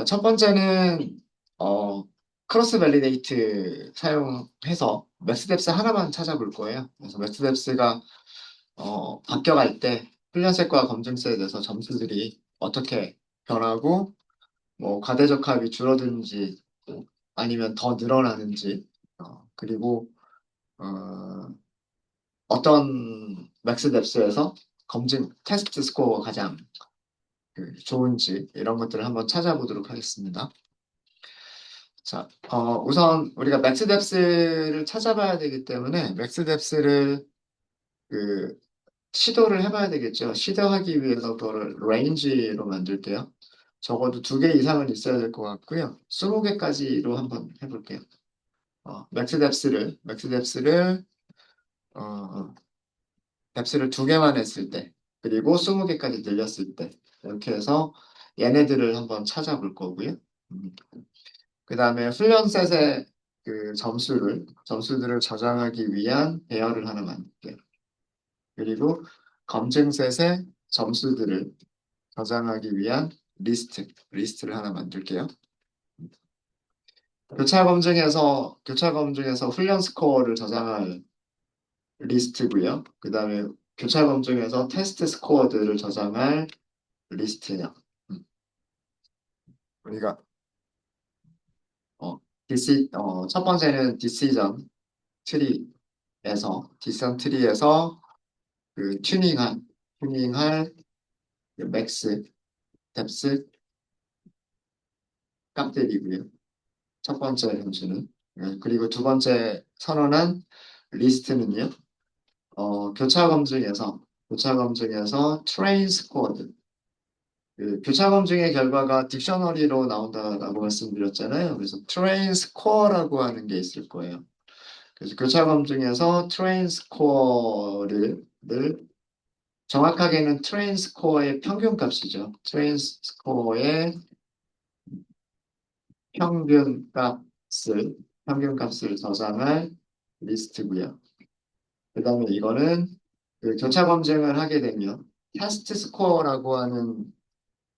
첫 번째는 어, 크로스 밸리데이트 사용해서 맥스뎁스 하나만 찾아볼 거예요. 그래서 맥스뎁스가 바뀌어갈 때 훈련셋과 검증셋에 대해서 점수들이 어떻게 변하고 뭐 과대적합이 줄어드는지 아니면 더 늘어나는지 그리고 어, 어떤 맥스뎁스에서 검증 테스트 스코어가 가장 좋은지 이런 것들을 한번 찾아보도록 하겠습니다. 자, 우선 우리가 맥스뎁스를 찾아봐야 되기 때문에 맥스뎁스를 그 시도를 해봐야 되겠죠. 시도하기 위해서 그거를 레인지로 만들게요. 적어도 2개 이상은 있어야 될 것 같고요. 20개까지로 한번 해볼게요. 맥스뎁스를 어, 뎁스를 2개만 했을 때, 그리고 20개까지 늘렸을 때, 이렇게 해서 얘네들을 한번 찾아볼 거고요. 그 다음에 훈련셋의 점수들을 저장하기 위한 배열을 하나 만들게요. 그리고 검증셋의 점수들을 저장하기 위한 리스트를 하나 만들게요. 교차 검증에서 훈련 스코어를 저장할 리스트고요. 그 다음에 교차 검증에서 테스트 스코어들을 저장할 리스트예요. 음, 우리가 어, 첫 번째는 디시전 트리에서 튜닝할 그 맥스, 뎁스 값들이고요. 첫 번째 함수는. 그리고 두 번째 선언한 리스트는요. 교차 검증에서 트레인 스코어드. 교차 검증의 결과가 딕셔너리로 나온다라고 말씀드렸잖아요. 그래서 트레인 스코어라고 하는 게 있을 거예요. 그래서 교차 검증에서 트레인 스코어를 정확하게는 트레인 스코어의 평균값이죠. 트레인 스코어의 평균값을 평균값을 저장할 리스트고요. 그 다음에 이거는 교차 검증을 하게 되면 테스트 스코어라고 하는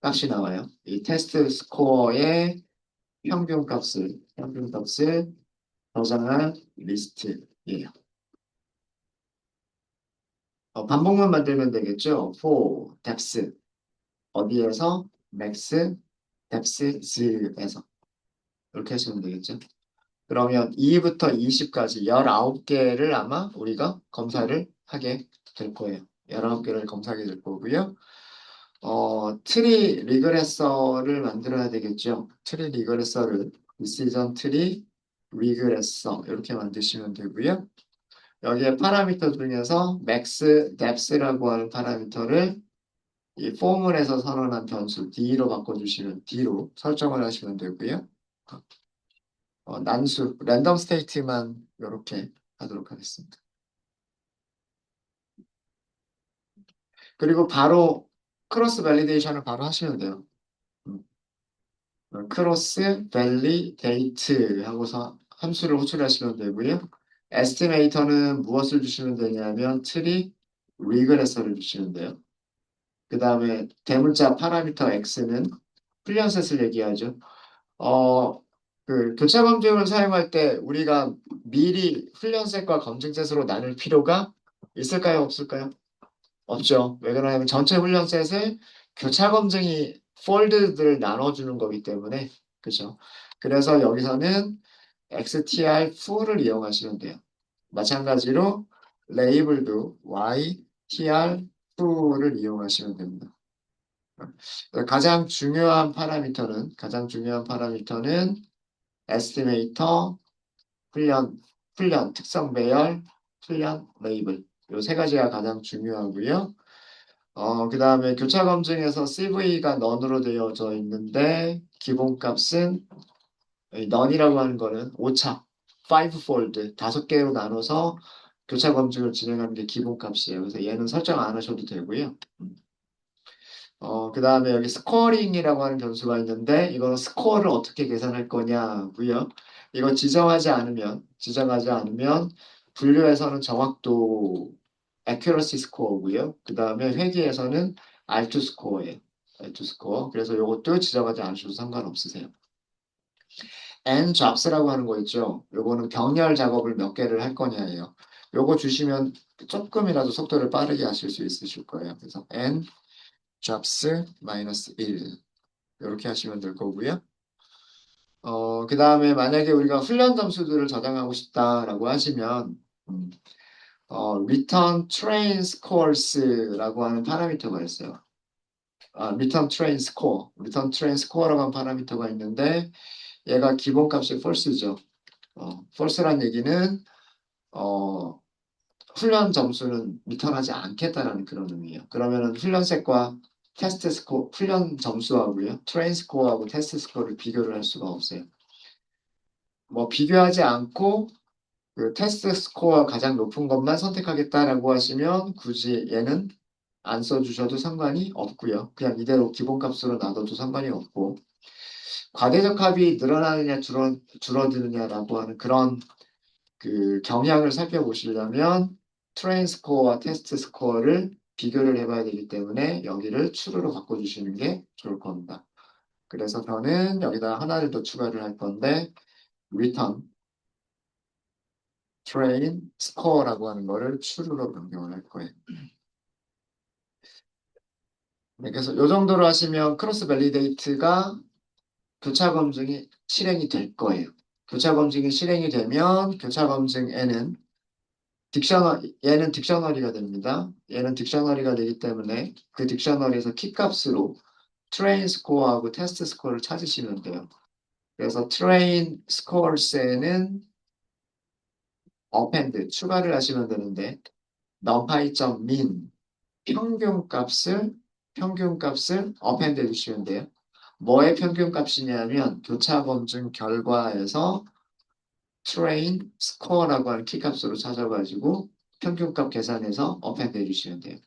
값이 나와요. 이 테스트 스코어의 평균값을 저장할 리스트예요. 반복문 만들면 되겠죠. for depth 어디에서 max depths에서 이렇게 하시면 되겠죠. 그러면 2부터 20까지 19개를 아마 우리가 검사를 하게 될 거예요. 19개를 검사하게 될 거고요. 트리 리그레서를 만들어야 되겠죠. 트리 리그레서를 디시전 트리 리그레서 이렇게 만드시면 되고요. 여기에 파라미터 중에서 max depth라고 하는 파라미터를 이 포물에서 선언한 변수 D로 설정을 하시면 되고요. 난수, 랜덤 스테이트만 이렇게 하도록 하겠습니다. 그리고 바로 크로스 밸리데이션을 바로 하시면 돼요. 음, 크로스 밸리데이트 하고서 함수를 호출하시면 되고요. 에스티메이터는 무엇을 주시면 되냐면 트리 리그레서를 주시면 돼요. 그 다음에 대문자 파라미터 x는 훈련셋을 얘기하죠. 어, 교차 검증을 사용할 때 우리가 미리 훈련셋과 검증셋으로 나눌 필요가 있을까요? 없을까요? 없죠. 왜 그러냐면 전체 훈련셋을 교차 검증이 폴드들을 나눠주는 거기 때문에 그죠. 그래서 여기서는 XTR2를 이용하시면 돼요. 마찬가지로 레이블도 YTR2를 이용하시면 됩니다. 가장 중요한 파라미터는 에스티메이터, 훈련, 특성 배열, 훈련, 레이블. 이 세 가지가 가장 중요하고요. 그 다음에 교차 검증에서 CV가 넌으로 되어져 있는데 기본값은 넌이라고 하는 거는 오차, 5fold, 5개로 나눠서 교차 검증을 진행하는 게 기본값이에요. 그래서 얘는 설정 안 하셔도 되고요. 그 다음에 여기 스코어링이라고 하는 변수가 있는데 이거 스코어를 어떻게 계산할 거냐고요. 이거 지정하지 않으면 분류에서는 정확도 accuracy 스코어고요. 그 다음에 회계에서는 R2 스코어예요. to score. 그래서 이것도 지정하지 않으셔도 상관없으세요. and jobs라고 하는 거 있죠. 요거는 병렬 작업을 몇 개를 할 거냐예요. 요거 주시면 조금이라도 속도를 빠르게 하실 수 있으실 거예요. 그래서 and jobs 마이너스 1 이렇게 하시면 될 거고요. 그 다음에 만약에 우리가 훈련 점수들을 저장하고 싶다라고 하시면 음, return train scores라고 하는 파라미터가 있어요. return train score라고 하는 파라미터가 있는데 얘가 기본값이 false죠. false란 얘기는 어, 훈련 점수는 리턴하지 않겠다라는 그런 의미예요. 그러면은 훈련색과 테스트 스코어, 훈련 점수하고요, 트레인 스코어하고 테스트 스코어를 비교를 할 수가 없어요. 뭐 비교하지 않고 그 테스트 스코어가 가장 높은 것만 선택하겠다라고 하시면 굳이 얘는 안 써주셔도 상관이 없고요. 그냥 이대로 기본값으로 놔둬도 상관이 없고 과대적 합이 늘어나느냐 줄어드느냐라고 하는 그런 그 경향을 살펴보시려면 트레인 스코어와 테스트 스코어를 비교를 해봐야 되기 때문에 여기를 true로 바꿔주시는 게 좋을 겁니다. 그래서 저는 여기다 하나를 더 추가를 할 건데 return train score라고 하는 거를 true로 변경을 할 거예요. 네, 그래서 이 정도로 하시면 크로스 밸리데이트가 교차 검증이 실행이 될 거예요. 교차 검증이 실행이 되면 교차 검증에는 얘는 딕셔너리가 됩니다. 얘는 딕셔너리가 되기 때문에 그 딕셔너리에서 키값으로 트레인 스코어하고 테스트 스코어를 찾으시면 돼요. 그래서 트레인 스코어스에는 append 추가를 하시면 되는데 numpy.min 평균값을 append 해주시면 돼요. 뭐의 평균값이냐면 교차 검증 결과에서 트레인 스코어라고 하는 키값으로 찾아가지고 평균값 계산해서 append 해주시면 돼요.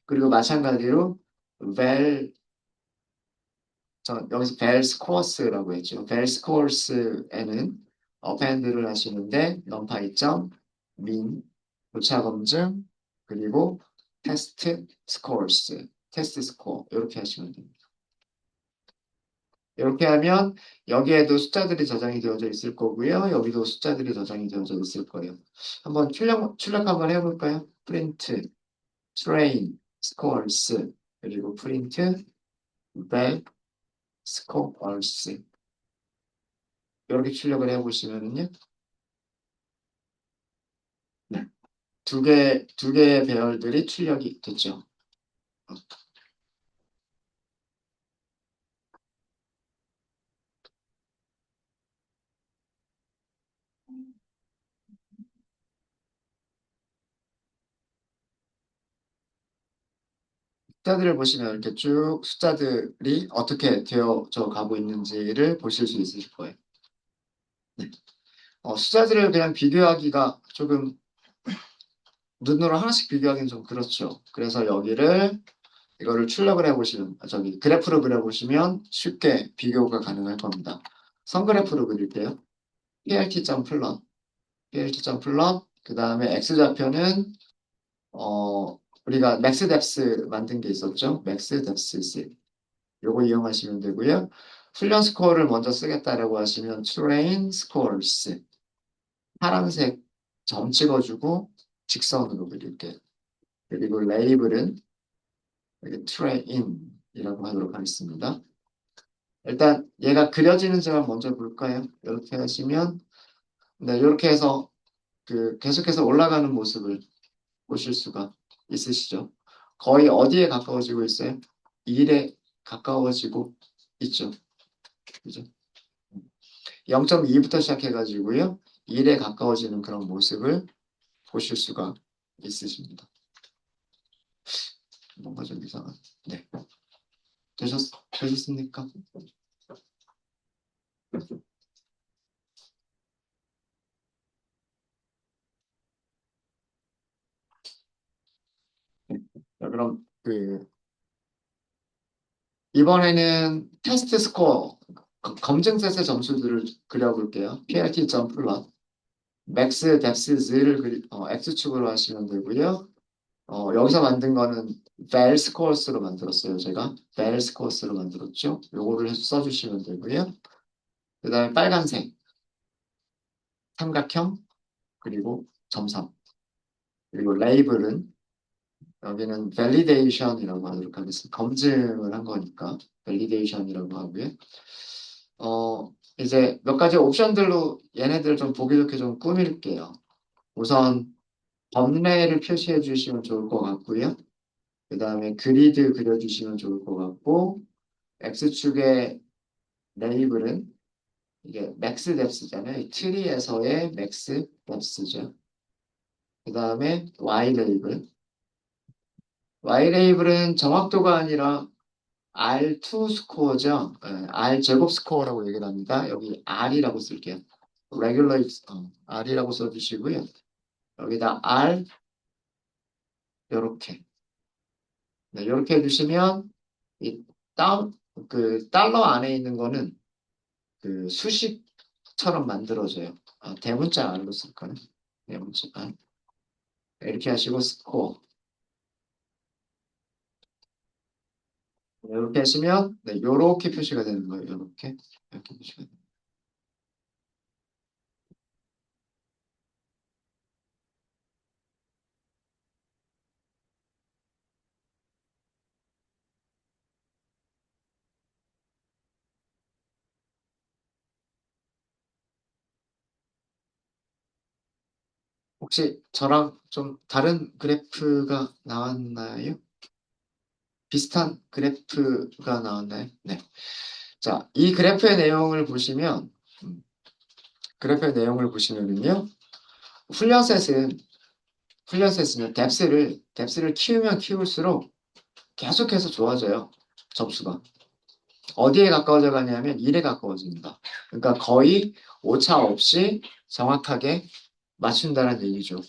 그리고 마찬가지로 vel 여기서 vel scores라고 했죠. vel scores에는 append를 하시는데 numpy 점 min 교차 검증 그리고 test score 이렇게 하시면 됩니다. 이렇게 하면 여기에도 숫자들이 저장이 되어져 있을 거고요. 여기도 숫자들이 저장이 되어져 있을 거예요. 한번 출력 한번 해볼까요? print train scores 그리고 print vel scores 이렇게 출력을 해보시면은요. 네. 두 개의 배열들이 출력이 됐죠. 숫자들을 보시면 이렇게 쭉 숫자들이 어떻게 되어져 가고 있는지를 보실 수 있으실 거예요. 네. 숫자들을 그냥 비교하기가 조금 눈으로 하나씩 비교하기는 좀 그렇죠. 그래서 이거를 출력을 해보시면, 그래프로 그려보시면 쉽게 비교가 가능할 겁니다. 선그래프로 그릴게요. plt.plot, plt.plot, 그 다음에 x좌표는, 우리가 maxdepth 만든 게 있었죠. maxdepth. 요거 이용하시면 되고요. 훈련 스코어를 먼저 쓰겠다라고 하시면 train scores. 파란색 점 찍어주고 직선으로 그릴게요. 그리고 레이블은 여기 train이라고 하도록 하겠습니다. 일단 얘가 그려지는지만 먼저 볼까요? 이렇게 하시면 네, 이렇게 해서 계속해서 올라가는 모습을 보실 수가 있으시죠. 거의 어디에 가까워지고 있어요? 1에 가까워지고 있죠. 그죠? 0.2부터 시작해가지고요. 1에 가까워지는 그런 모습을 보실 수가 있으십니다. 뭔가 좀 이상한. 네. 되셨습니까? 네. 자, 그럼 이번에는 테스트 스코어 검증 셋의 점수들을 그려볼게요. plt.plot max depths를 x축으로 하시면 되고요. 여기서 만든 거는 벨스 코어스로 만들었어요. 제가 벨스 코어스로 만들었죠. 요거를 써주시면 되고요. 그 다음에 빨간색 삼각형 그리고 점선 그리고 레이블은 여기는 validation이라고 하도록 하겠습니다. 검증을 한 거니까 validation이라고 하고요. 이제 몇 가지 옵션들로 얘네들 좀 보기 좋게 좀 꾸밀게요. 우선 범례를 표시해 주시면 좋을 것 같고요. 그 다음에 그리드 그려주시면 좋을 것 같고 X축의 레이블은 이게 맥스 뎁스잖아요. 트리에서의 맥스 뎁스죠. 그 다음에 Y 레이블. Y 레이블은 정확도가 아니라 R2 스코어죠. R 제곱 스코어라고 얘기를 합니다. 여기 R이라고 쓸게요. regular R이라고 써주시고요. 여기다 R 이렇게 네, 이렇게 해주시면 이 그 달러 안에 있는 거는 그 수식처럼 만들어져요. 대문자 R로 쓸까요? 대문자 R 이렇게 하시고 스코어 이렇게 하시면 네, 이렇게 표시가 되는 거예요. 이렇게 표시가 돼요. 혹시 저랑 좀 다른 그래프가 나왔나요? 비슷한 그래프가 나왔나요? 네. 자, 이 그래프의 내용을 보시면은요, 훈련셋은 뎁스를 키우면 키울수록 계속해서 좋아져요. 점수가. 어디에 가까워져 가냐면 1에 가까워집니다. 그러니까 거의 오차 없이 정확하게 맞춘다는 얘기죠.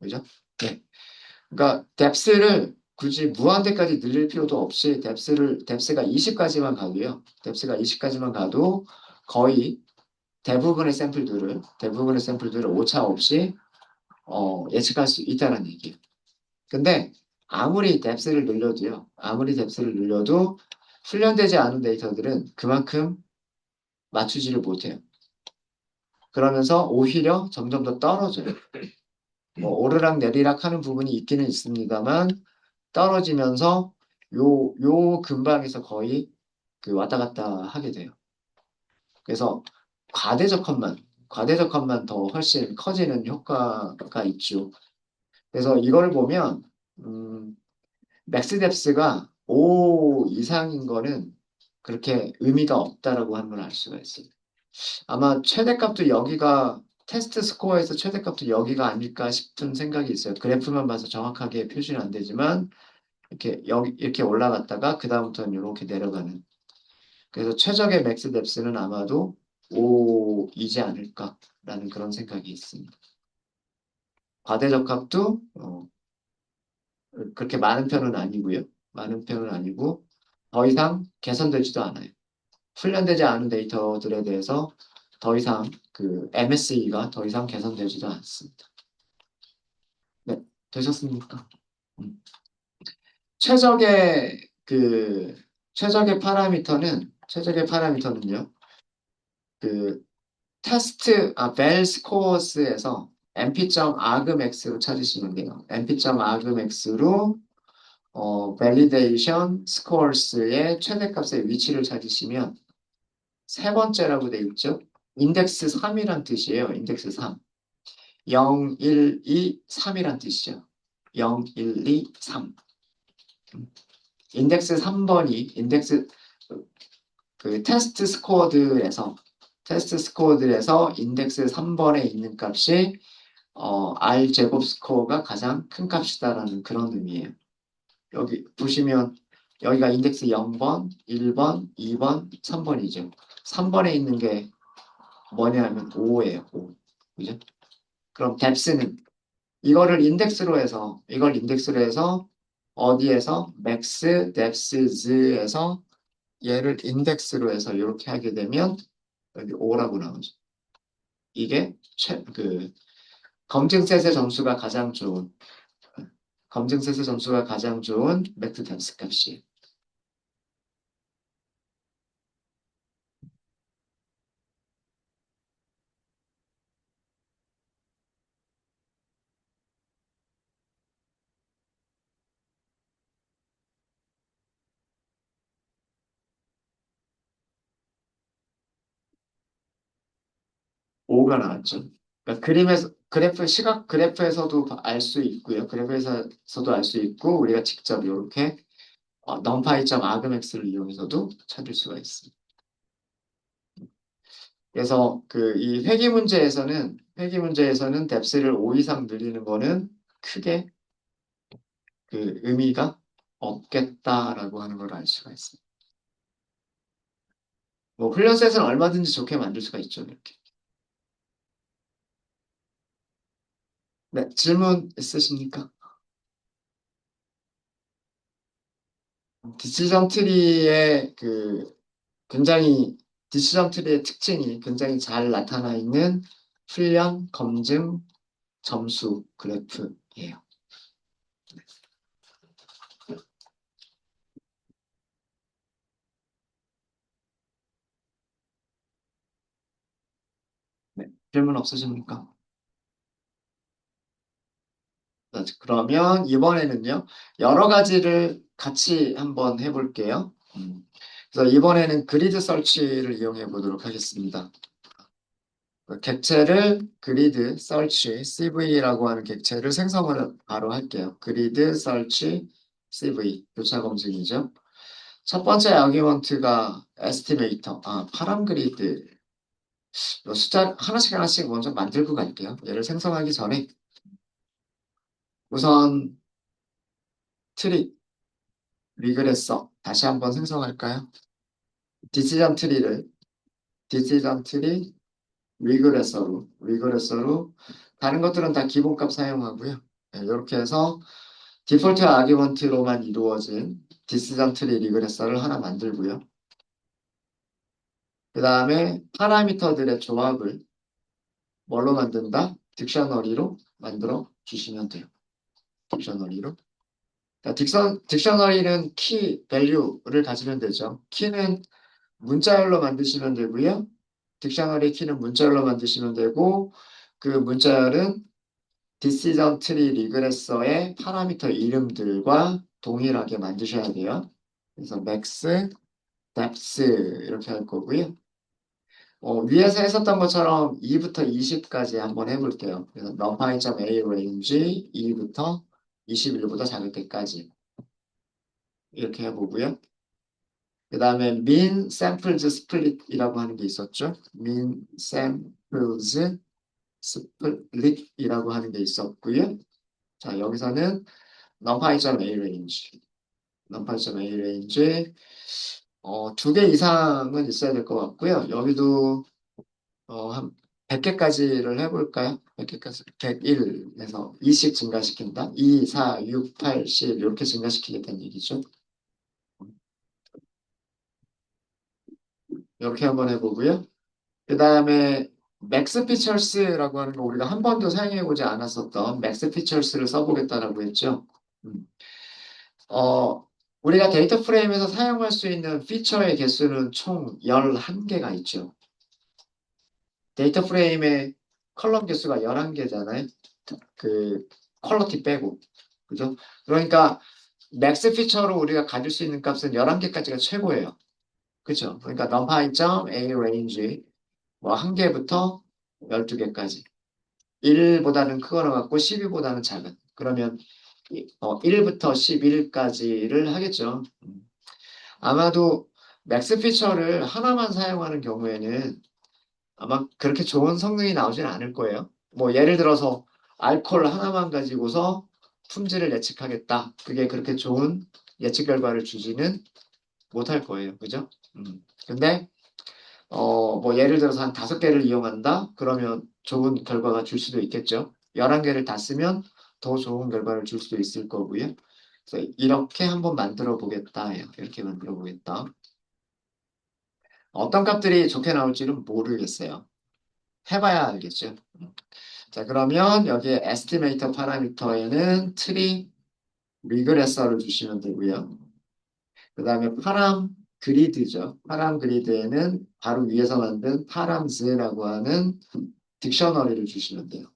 그죠? 네. 그러니까 뎁스를 굳이 무한대까지 늘릴 필요도 없이 뎁스가 20까지만 가도요. 뎁스가 20까지만 가도 거의 대부분의 샘플들을 오차 없이 예측할 수 있다는 얘기예요. 근데 아무리 뎁스를 늘려도 훈련되지 않은 데이터들은 그만큼 맞추지를 못해요. 그러면서 오히려 점점 더 떨어져요. 뭐 오르락 내리락 하는 부분이 있기는 있습니다만 떨어지면서 요 근방에서 거의 그 왔다 갔다 하게 돼요. 그래서 과대적합만 더 훨씬 커지는 효과가 있죠. 그래서 이걸 보면 맥스 뎁스가 5 이상인 거는 그렇게 의미가 없다라고 하는 걸 알 수가 있어요. 아마 최대값도 여기가 테스트 스코어에서 최대값도 여기가 아닐까 싶은 생각이 있어요. 그래프만 봐서 정확하게 표시는 안 되지만 이렇게 올라갔다가 그 다음부터는 이렇게 내려가는. 그래서 최적의 맥스 뎁스는 아마도 5이지 않을까라는 그런 생각이 있습니다. 과대적합도 그렇게 많은 편은 아니고요. 많은 편은 아니고 더 이상 개선되지도 않아요. 훈련되지 않은 데이터들에 대해서 더 이상 그 MSE가 더 이상 개선되지도 않습니다. 네, 되셨습니까? 음. 최적의 그 최적의 파라미터는요. 그 벨 스코어스에서 np.argmax로 찾으시면 돼요. np.argmax로 validation scores의 최대값의 위치를 찾으시면 세 번째라고 돼 있죠. 인덱스 3이란 뜻이에요. 인덱스 3. 0, 1, 2, 3이란 뜻이죠. 0, 1, 2, 3. 인덱스 3번이 그 테스트 스코어들에서 인덱스 3번에 있는 값이 R 제곱 스코어가 가장 큰 값이다라는 그런 의미예요. 여기 보시면 여기가 인덱스 0번, 1번, 2번, 3번이죠. 3번에 있는 게 뭐냐면 5예요. 5. 그죠? 그럼 뎁스는 이걸 인덱스로 해서 어디에서 맥스 뎁스즈에서 얘를 인덱스로 해서 이렇게 하게 되면 여기 5라고 나오죠. 이게 그 검증 셋의 점수가 가장 좋은 검증세수 점수가 가장 좋은 매트 댄스 값이에요. 5가 나왔죠. 그러니까 시각 그래프에서도 알 수 있고요. 그래프에서도 알 수 있고, 우리가 직접 이렇게 numPy.argmax를 이용해서도 찾을 수가 있습니다. 그래서 이 회기 문제에서는 뎁스를 5 이상 늘리는 거는 크게 의미가 없겠다라고 하는 걸 알 수가 있습니다. 뭐 훈련셋은 얼마든지 좋게 만들 수가 있죠, 이렇게. 네, 질문 있으십니까? 디시전 트리의 굉장히 디시전 트리의 특징이 굉장히 잘 나타나 있는 훈련 검증 점수 그래프예요. 네, 질문 없으십니까? 자, 그러면 이번에는요, 여러 가지를 같이 한번 해볼게요. 그래서 이번에는 그리드 설치를 이용해 보도록 하겠습니다. 객체를 그리드 설치 CV라고 하는 객체를 생성을 바로 할게요. 그리드 설치 CV 교차 검증이죠. 첫 번째 아규먼트가 에스티메이터, 파람 그리드. 숫자 하나씩 하나씩 먼저 만들고 갈게요. 얘를 생성하기 전에 우선 트리, 리그레서 다시 한번 생성할까요? 디시전 트리를 디시전 트리 리그레서로 다른 것들은 다 기본값 사용하고요. 네, 이렇게 해서 디폴트 아규먼트로만 이루어진 디시전 트리 리그레서를 하나 만들고요. 그 다음에 파라미터들의 조합을 뭘로 만든다? 딕셔너리로 만들어 주시면 돼요. 딕셔너리로. 딕셔너리는 키 밸류를 가지면 되죠. 키는 문자열로 만드시면 되고요. 딕셔너리 키는 문자열로 만드시면 되고 그 문자열은 디시전 트리 리그레서의 파라미터 이름들과 동일하게 만드셔야 돼요. 그래서 max, depth 이렇게 할 거고요. 위에서 했었던 것처럼 2부터 20까지 한번 해볼게요. 그래서 numpy.a range 2부터 21보다 작을 때까지 이렇게 해보고요. 그 다음에 mean samples split이라고 하는 게 있었죠. mean samples split이라고 하는 게 있었고요. 자, 여기서는 numpy.a range, numpy.a range 2개 이상은 있어야 될 것 같고요. 여기도 한 100개까지를 해볼까요? 100개까지 101에서 2씩 증가시킨다. 2, 4, 6, 8, 10 이렇게 증가시키겠다는 얘기죠. 이렇게 한번 해보고요. 그 다음에 맥스 피처스라고 하는 거 우리가 한 번도 사용해보지 않았었던 맥스 피처스를 써보겠다라고 했죠. 음. 우리가 데이터 프레임에서 사용할 수 있는 피처의 개수는 총 11개가 있죠. 데이터 프레임의 컬럼 개수가 11개잖아요. 퀄러티 빼고. 그죠? 그러니까 맥스 피처로 우리가 가질 수 있는 값은 11개까지가 최고예요. 그죠? 그러니까 numpy.a range 뭐 1개부터 12개까지. 1보다는 크거나 같고 12보다는 작은. 그러면 1부터 11까지를 하겠죠. 아마도 맥스 피처를 하나만 사용하는 경우에는 아마 그렇게 좋은 성능이 나오진 않을 거예요. 뭐 예를 들어서 알코올 하나만 가지고서 품질을 예측하겠다. 그게 그렇게 좋은 예측 결과를 주지는 못할 거예요. 그죠? 근데 뭐 예를 들어서 한 5개를 이용한다? 그러면 좋은 결과가 줄 수도 있겠죠. 11개를 다 쓰면 더 좋은 결과를 줄 수도 있을 거고요. 그래서 이렇게 한번 만들어 보겠다. 이렇게 만들어 보겠다. 어떤 값들이 좋게 나올지는 모르겠어요. 해봐야 알겠죠. 자, 그러면 여기에 에스티메이터 파라미터에는 트리 리그레서를 주시면 되고요. 그 다음에 파람 그리드죠. 파람 그리드에는 바로 위에서 만든 파람즈라고 하는 딕셔너리를 주시면 돼요.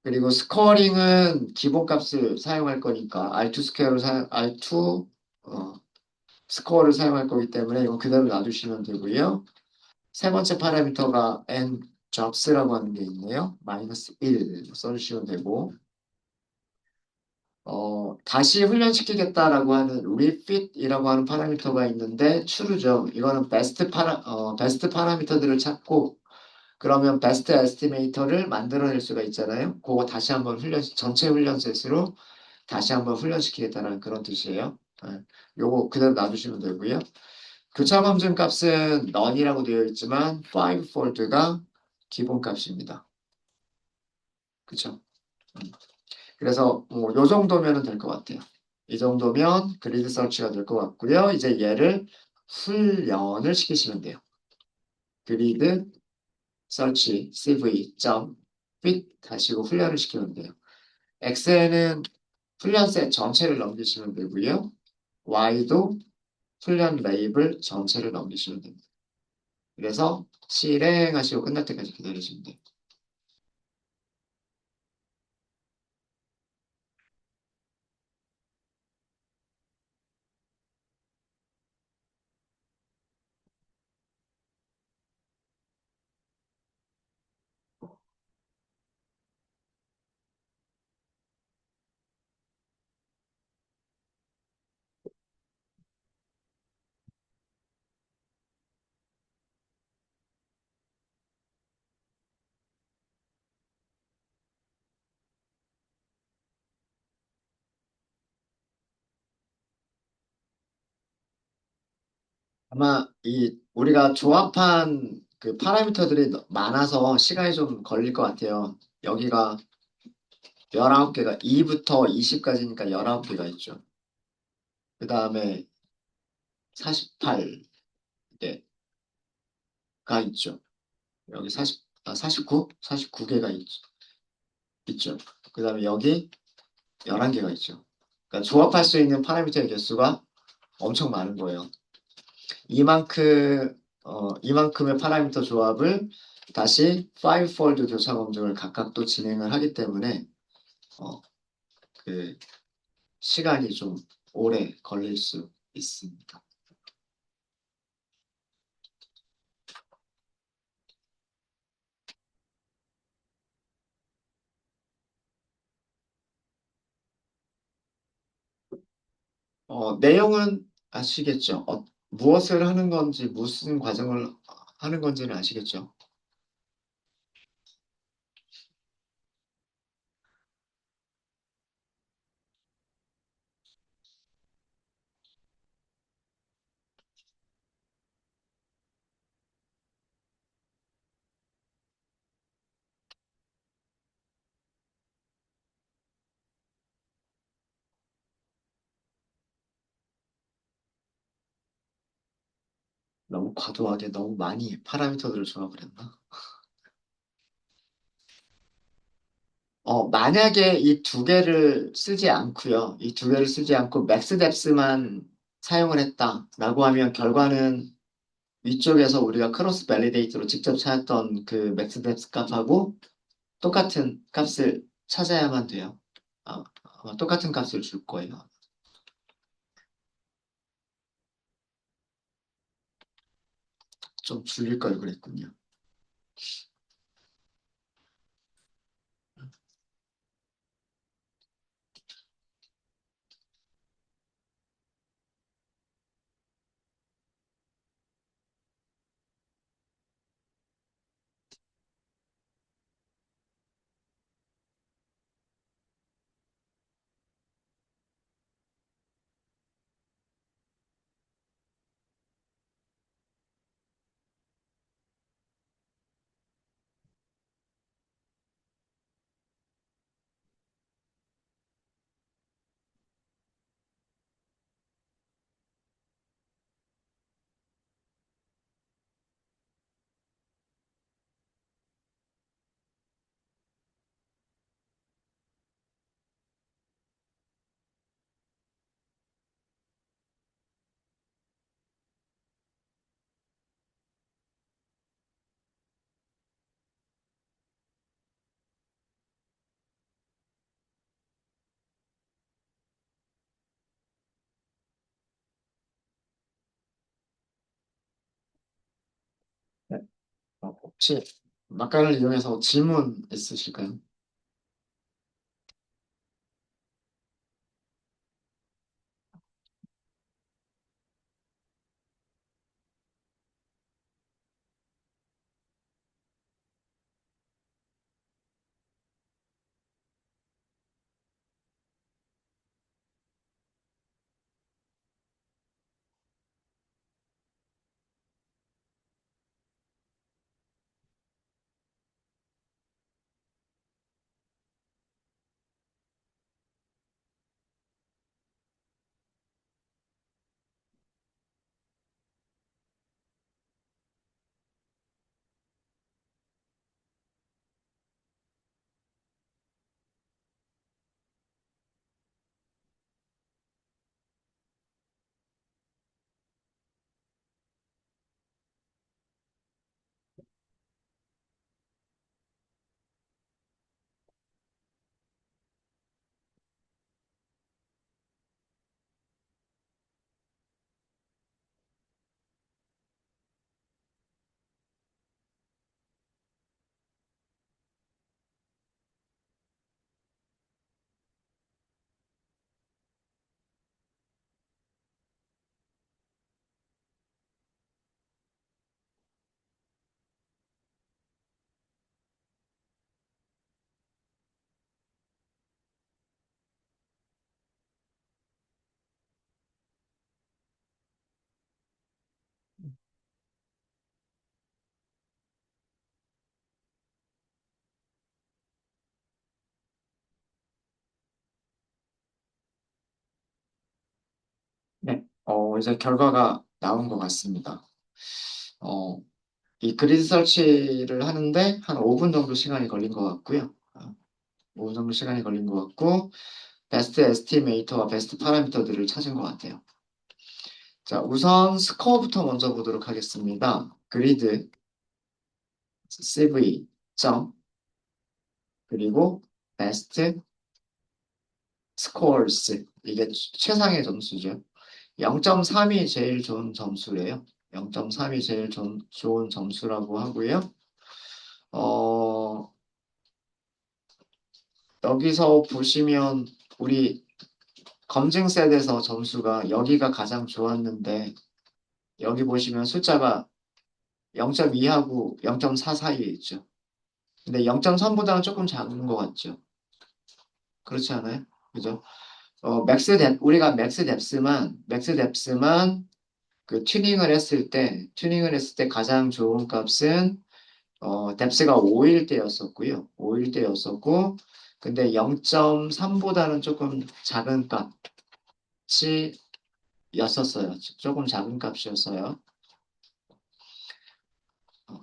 그리고 스코어링은 기본값을 사용할 거니까 R2 스퀘어를 R2 어, 스코어를 사용할 거기 때문에 이거 그대로 놔두시면 되고요. 세 번째 파라미터가 n jobs라고 하는 게 있네요. 마이너스 1 써주시면 되고 다시 훈련시키겠다라고 하는 refit이라고 하는 파라미터가 있는데 true죠. 이거는 베스트 파라미터들을 찾고 그러면 베스트 에스티메이터를 만들어낼 수가 있잖아요. 그거 다시 한번 전체 훈련 셋으로 다시 한번 훈련시키겠다는 그런 뜻이에요. 네. 요거 그대로 놔두시면 되고요. 교차 검증 값은 none이라고 되어 있지만 5fold가 기본 값입니다. 그쵸? 음. 그래서 요 정도면 될 것 같아요. 이 정도면 그리드 서치가 될 것 같고요. 이제 얘를 훈련을 시키시면 돼요. 그리드 서치 cv.fit 하시고 훈련을 시키면 돼요. 엑셀은 훈련 셋 전체를 넘기시면 되고요. Y도 훈련 레이블 전체를 넘기시면 됩니다. 그래서 실행하시고 끝날 때까지 기다리시면 돼요. 아마 우리가 조합한 그 파라미터들이 많아서 시간이 좀 걸릴 것 같아요. 여기가 19개가 2부터 20까지니까 19개가 있죠. 그 다음에 48개가 있죠. 여기 49? 49개가 있죠. 그 다음에 여기 11개가 있죠. 그러니까 조합할 수 있는 파라미터의 개수가 엄청 많은 거예요. 이만큼의 파라미터 조합을 다시 5fold 교차 검증을 각각 또 진행을 하기 때문에 어, 그 시간이 좀 오래 걸릴 수 있습니다. 내용은 아시겠죠? 무엇을 하는 건지, 무슨 과정을 하는 건지는 아시겠죠? 너무 과도하게 너무 많이 파라미터들을 조합을 했나? 만약에 이 두 개를 쓰지 않고요. 이 두 개를 쓰지 않고 맥스 뎁스만 사용을 했다라고 하면 결과는 위쪽에서 우리가 크로스 밸리데이트로 직접 찾았던 그 맥스 뎁스 값하고 똑같은 값을 찾아야만 돼요. 아마 똑같은 값을 줄 거예요. 좀 줄일 걸 그랬군요. 혹시 막간을 이용해서 질문 있으실까요? 네. 이제 결과가 나온 것 같습니다. 어, 이 그리드 설치를 하는데 한 5분 정도 시간이 걸린 것 같고요. 5분 정도 시간이 걸린 것 같고, 베스트 에스티메이터와 베스트 파라미터들을 찾은 것 같아요. 자, 우선 스코어부터 먼저 보도록 하겠습니다. 그리드, CV, 점, 그리고 베스트 스코어스. 이게 최상의 점수죠. 0.3이 제일 좋은 점수래요. 0.3이 제일 좋은 점수라고 하고요. 어, 여기서 보시면 우리 검증셋에서 점수가 여기가 가장 좋았는데 여기 보시면 숫자가 0.2하고 0.4 사이에 있죠. 근데 0.3보다는 조금 작은 것 같죠. 그렇지 않아요? 그죠? 우리가 맥스 뎁스만 그 튜닝을 했을 때 가장 좋은 값은 뎁스가 5일 때였었고요. 5일 때였었고, 근데 0.3보다는 조금 작은 값이었었어요. 조금 작은 값이었어요. 어,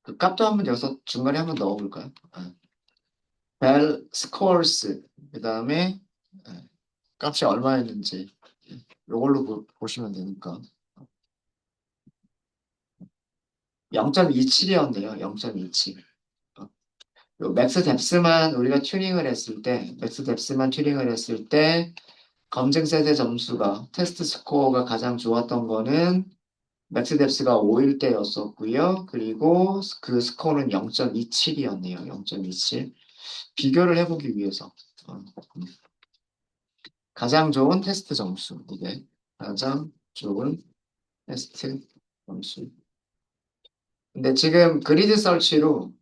그 값도 한번 여기서 중간에 한번 넣어볼까요? 벨 스코어스, 그 다음에 값이 얼마였는지, 이걸로 보시면 되니까. 0.27이었네요. 0.27. 요 맥스 뎁스만 튜닝을 했을 때, 검증 셋의 점수가, 테스트 스코어가 가장 좋았던 거는 맥스 뎁스가 5일 때였었고요. 그리고 그 스코어는 0.27이었네요. 0.27. 비교를 해보기 위해서. 어, 음. 가장 좋은 테스트 점수. 이게 가장 좋은 테스트 점수. 근데 지금 그리드 설치로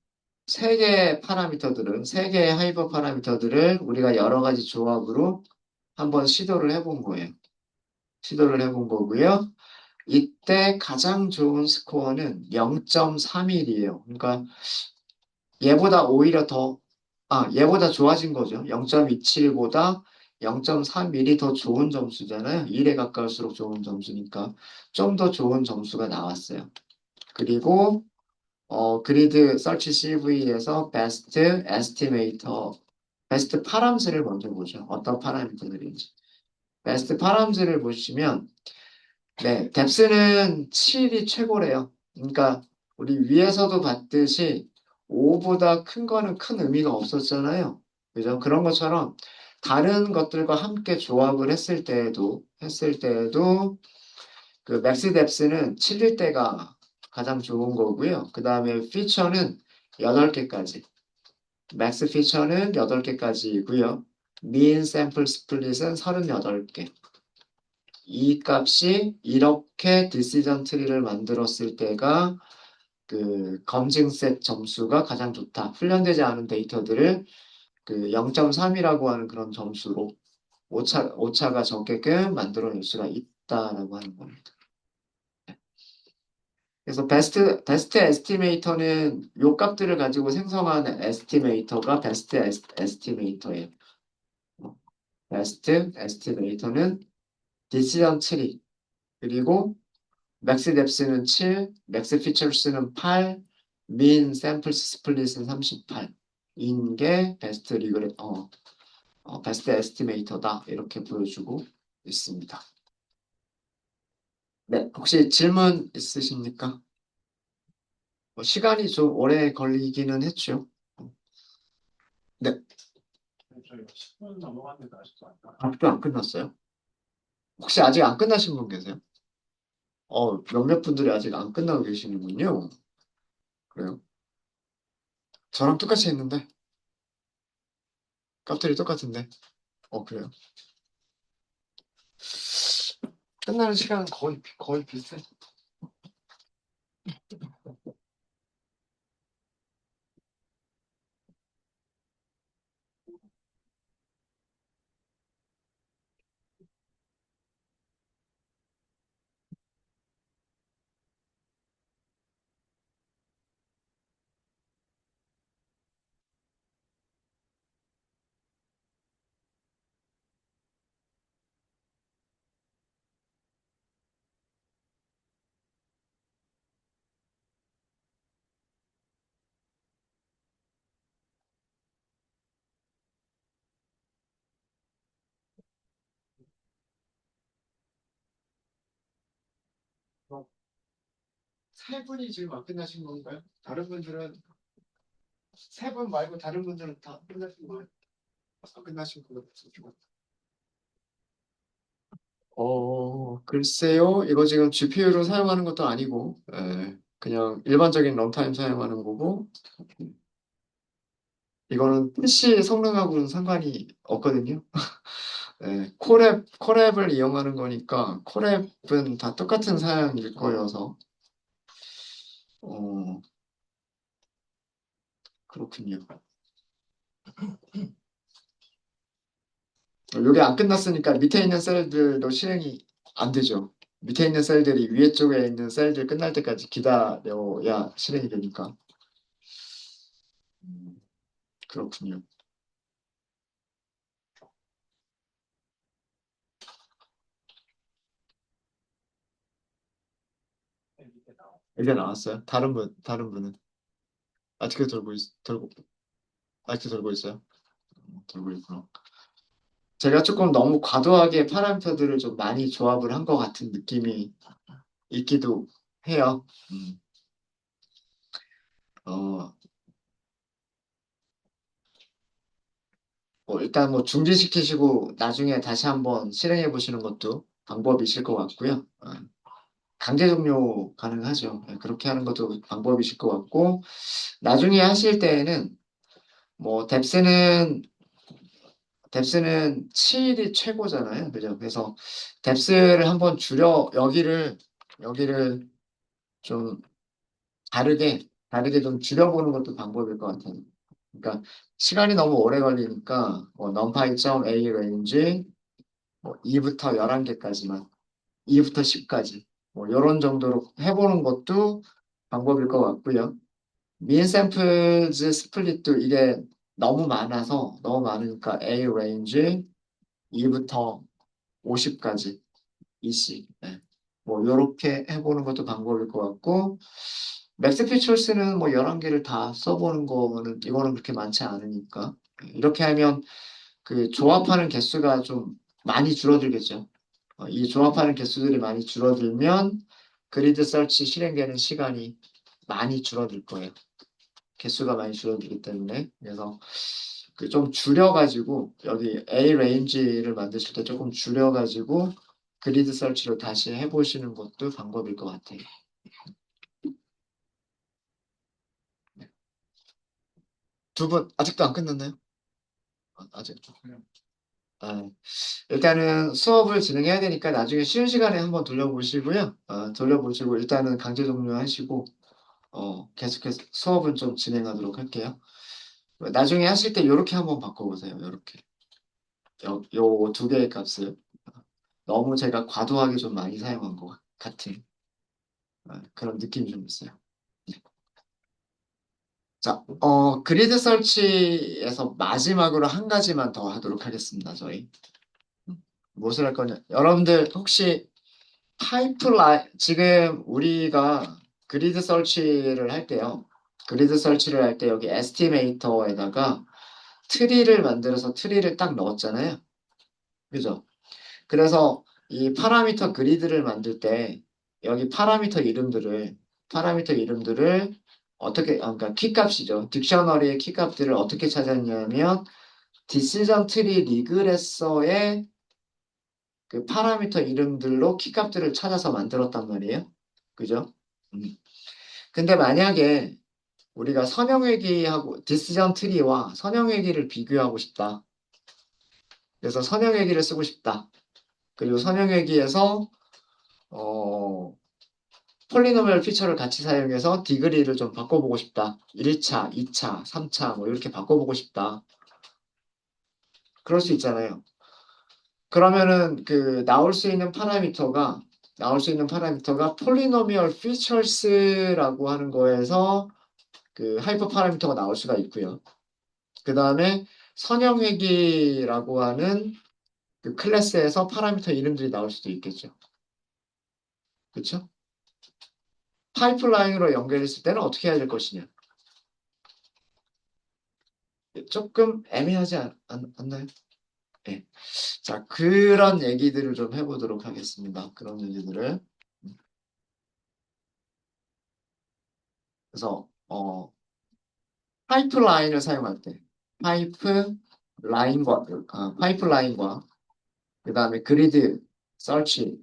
세 개의 하이퍼 파라미터들을 우리가 여러 가지 조합으로 한번 시도를 해본 거고요. 이때 가장 좋은 스코어는 0.31이에요. 그러니까 얘보다 오히려 얘보다 좋아진 거죠. 0.27보다 0.31이 더 좋은 점수잖아요. 1에 가까울수록 좋은 점수니까 좀 더 좋은 점수가 나왔어요. 그리고 그리드 설치 CV에서 베스트 파람즈를 먼저 보죠. 어떤 파라미터들인지. 베스트 파람즈를 보시면 네, 뎁스는 7이 최고래요. 그러니까 우리 위에서도 봤듯이 5보다 큰 거는 큰 의미가 없었잖아요. 그죠? 그런 것처럼 다른 것들과 함께 조합을 했을 때에도 그 맥스 뎁스는 7일 때가 가장 좋은 거고요. 그 다음에 피처는 8개까지. 맥스 피처는 8개까지이고요. 민 샘플 스플릿은 38개. 이 값이 이렇게 디시전 트리를 만들었을 때가 그 검증셋 점수가 가장 좋다. 훈련되지 않은 데이터들을 그 0.3이라고 하는 그런 점수로 오차가 적게끔 만들어낼 수가 있다라고 하는 겁니다. 그래서 베스트 에스티메이터는 요 값들을 가지고 생성하는 에스티메이터가 베스트 에스티메이터예요. 베스트 에스티메이터는 디시전 트리 그리고 맥스 뎁스는 7, 맥스 피처스는 8, 민 샘플 스플릿은 38인 게 베스트 에스티메이터다 이렇게 보여주고 있습니다. 네, 혹시 질문 있으십니까? 시간이 좀 오래 걸리기는 했죠. 네, 저희 10분 넘어갔는데 아직도 안 나와요. 아직도 안 끝났어요? 혹시 아직 안 끝나신 분 계세요? 몇몇 분들이 아직 안 끝나고 계시는군요. 그래요. 저랑 똑같이 했는데, 값들이 똑같은데. 그래요. 끝나는 시간은 거의 비슷해. 세 분이 지금 안 끝나신 건가요? 다른 분들은, 세 분 말고 다른 분들은 다 끝나신 거예요? 안 끝나신 거 같아요. 글쎄요. 이거 지금 GPU를 사용하는 것도 아니고, 그냥 일반적인 런타임 사용하는 거고, 이거는 PC 성능하고는 상관이 없거든요. 콜앱을 이용하는 거니까, 콜앱은 다 똑같은 사양일 거여서, 어, 그렇군요. 이게 안 끝났으니까 밑에 있는 셀들도 실행이 안 되죠. 밑에 있는 셀들이 위에 쪽에 있는 셀들 끝날 때까지 기다려야 실행이 되니까. 그렇군요. 밑에 나와. 이제 나왔어요? 다른 분은? 아직도 아직도 돌고 있어요? 돌고 있구나. 제가 조금 너무 과도하게 파라미터들을 좀 많이 조합을 한 것 같은 느낌이 있기도 해요. 음. 어, 일단 뭐 중지시키시고 나중에 다시 한번 실행해 보시는 것도 방법이실 것 같고요. 강제 종료 가능하죠. 그렇게 하는 것도 방법이실 것 같고, 나중에 하실 때에는 뭐 뎁스는 7이 최고잖아요. 그죠? 그래서 뎁스를 한번 여기를 좀 다르게 좀 줄여보는 것도 방법일 것 같아요. 그러니까 시간이 너무 오래 걸리니까 뭐 numpy.a range 뭐 2부터 11개까지만 2부터 10까지 뭐 이런 정도로 해보는 것도 방법일 것 같고요. 민 샘플즈 스플릿도 이게 너무 많으니까 A range 2부터 50까지 EC 뭐 요렇게 해보는 것도 방법일 것 같고 맥스 피처스는 뭐 11개를 다 써보는 거는 이거는 그렇게 많지 않으니까 이렇게 하면 그 조합하는 개수가 좀 많이 줄어들겠죠. 이 조합하는 개수들이 많이 줄어들면 그리드 서치 실행되는 시간이 많이 줄어들 거예요. 개수가 많이 줄어들기 때문에 그래서 그 좀 줄여가지고 여기 A 레인지를 만드실 때 조금 줄여가지고 그리드 설치를 다시 해보시는 것도 방법일 것 같아요. 두 분 아직도 안 끝났나요? 아직. 아, 일단은 수업을 진행해야 되니까 나중에 쉬는 시간에 한번 돌려보시고요. 돌려보시고 일단은 강제 종료하시고 계속해서 수업은 좀 진행하도록 할게요. 나중에 하실 때 이렇게 한번 바꿔보세요. 이렇게 요 두 개의 값을 너무 제가 과도하게 좀 많이 사용한 것 같은 그런 느낌이 좀 있어요. 자, 그리드 설치에서 마지막으로 한 가지만 더 하도록 하겠습니다. 저희 무엇을 할 거냐? 여러분들 혹시 파이프라인 지금 우리가 그리드 설치를 할 때요. 그리드 설치를 할 때 여기 에스티메이터에다가 트리를 만들어서 트리를 딱 넣었잖아요. 그죠? 그래서 이 파라미터 그리드를 만들 때 여기 파라미터 이름들을 어떻게 그러니까 키값이죠. 딕셔너리의 키값들을 어떻게 찾았냐면 디시전 트리 리그레서의 그 파라미터 이름들로 키값들을 찾아서 만들었단 말이에요. 그죠? 음. 근데 만약에 우리가 선형회귀하고 디시전 트리와 선형회귀를 비교하고 싶다. 그래서 선형회귀를 쓰고 싶다. 그리고 선형회귀에서 어, 폴리노미얼 피처를 같이 사용해서 디그리를 좀 바꿔보고 싶다. 1차, 2차, 3차 뭐 이렇게 바꿔보고 싶다. 그럴 수 있잖아요. 그러면은 그 나올 수 있는 파라미터가 폴리노미얼 피처스라고 하는 거에서 그 하이퍼 파라미터가 나올 수가 있고요. 그 다음에 선형회귀라고 하는 그 클래스에서 파라미터 이름들이 나올 수도 있겠죠. 그렇죠? 파이프라인으로 연결했을 때는 어떻게 해야 될 것이냐? 조금 애매하지 않나요? 네. 자, 그런 얘기들을 좀 해보도록 하겠습니다. 그런 얘기들을. 그래서 파이프라인을 사용할 때 파이프라인과 그다음에 그리드 서치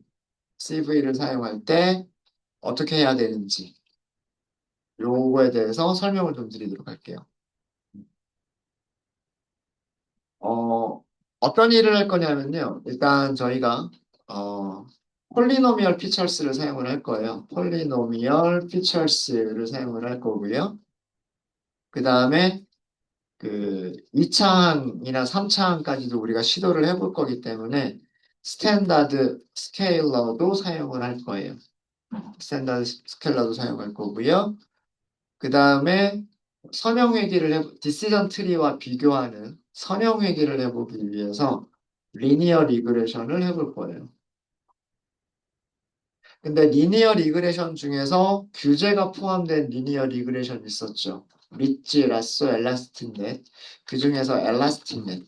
CV를 사용할 때 어떻게 해야 되는지 요거에 대해서 설명을 좀 드리도록 할게요. 어떤 일을 할 거냐면요. 일단 저희가 어, 폴리노미얼 피처스를 사용을 할 거예요. 폴리노미얼 피처스를 사용을 할 거고요. 그 다음에 그 2차항이나 3차항까지도 우리가 시도를 해볼 거기 때문에 스탠다드 스케일러도 사용을 할 거예요. 스탠다드 스케일러도 사용할 거고요. 그 다음에 디시전 트리와 비교하는 선형회귀를 해보기 위해서 리니어 리그레션을 해볼 거예요. 근데 리니어 리그레션 중에서 규제가 포함된 리니어 리그레션이 있었죠. 리치, 라쏘, 엘라스틱 넷. 그 중에서 엘라스틱 넷.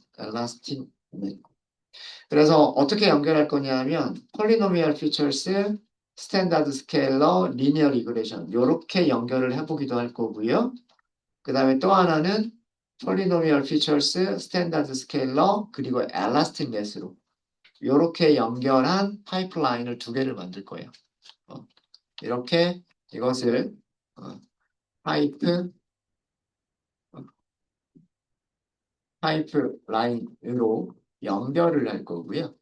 그래서 어떻게 연결할 거냐면 폴리노미얼 피처스, 스탠다드 스케일러, 리니어 리그레션 이렇게 연결을 해보기도 할 거고요. 그 다음에 또 하나는 폴리노미얼 피처스, 스탠다드 스케일러, 그리고 엘라스틱 넷으로 이렇게 연결한 파이프라인을 두 개를 만들 거예요. 어, 이렇게 이것을 어, 파이프 어, 파이프라인으로 연결을 할 거고요.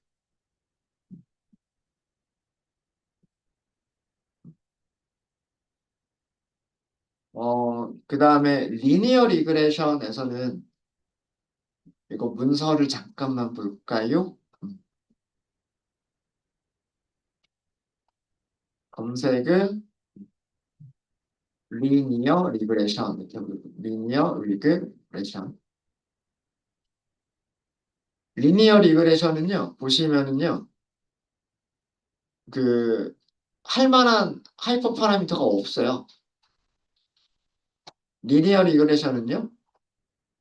그 다음에 리니어 리그레션에서는 이거 문서를 잠깐만 볼까요? 검색은 리니어 리그레션 이렇게 리니어 리그레션 리니어 리그레션은요 보시면은요 그 할 만한 하이퍼 파라미터가 없어요. 리니어 리그레션은요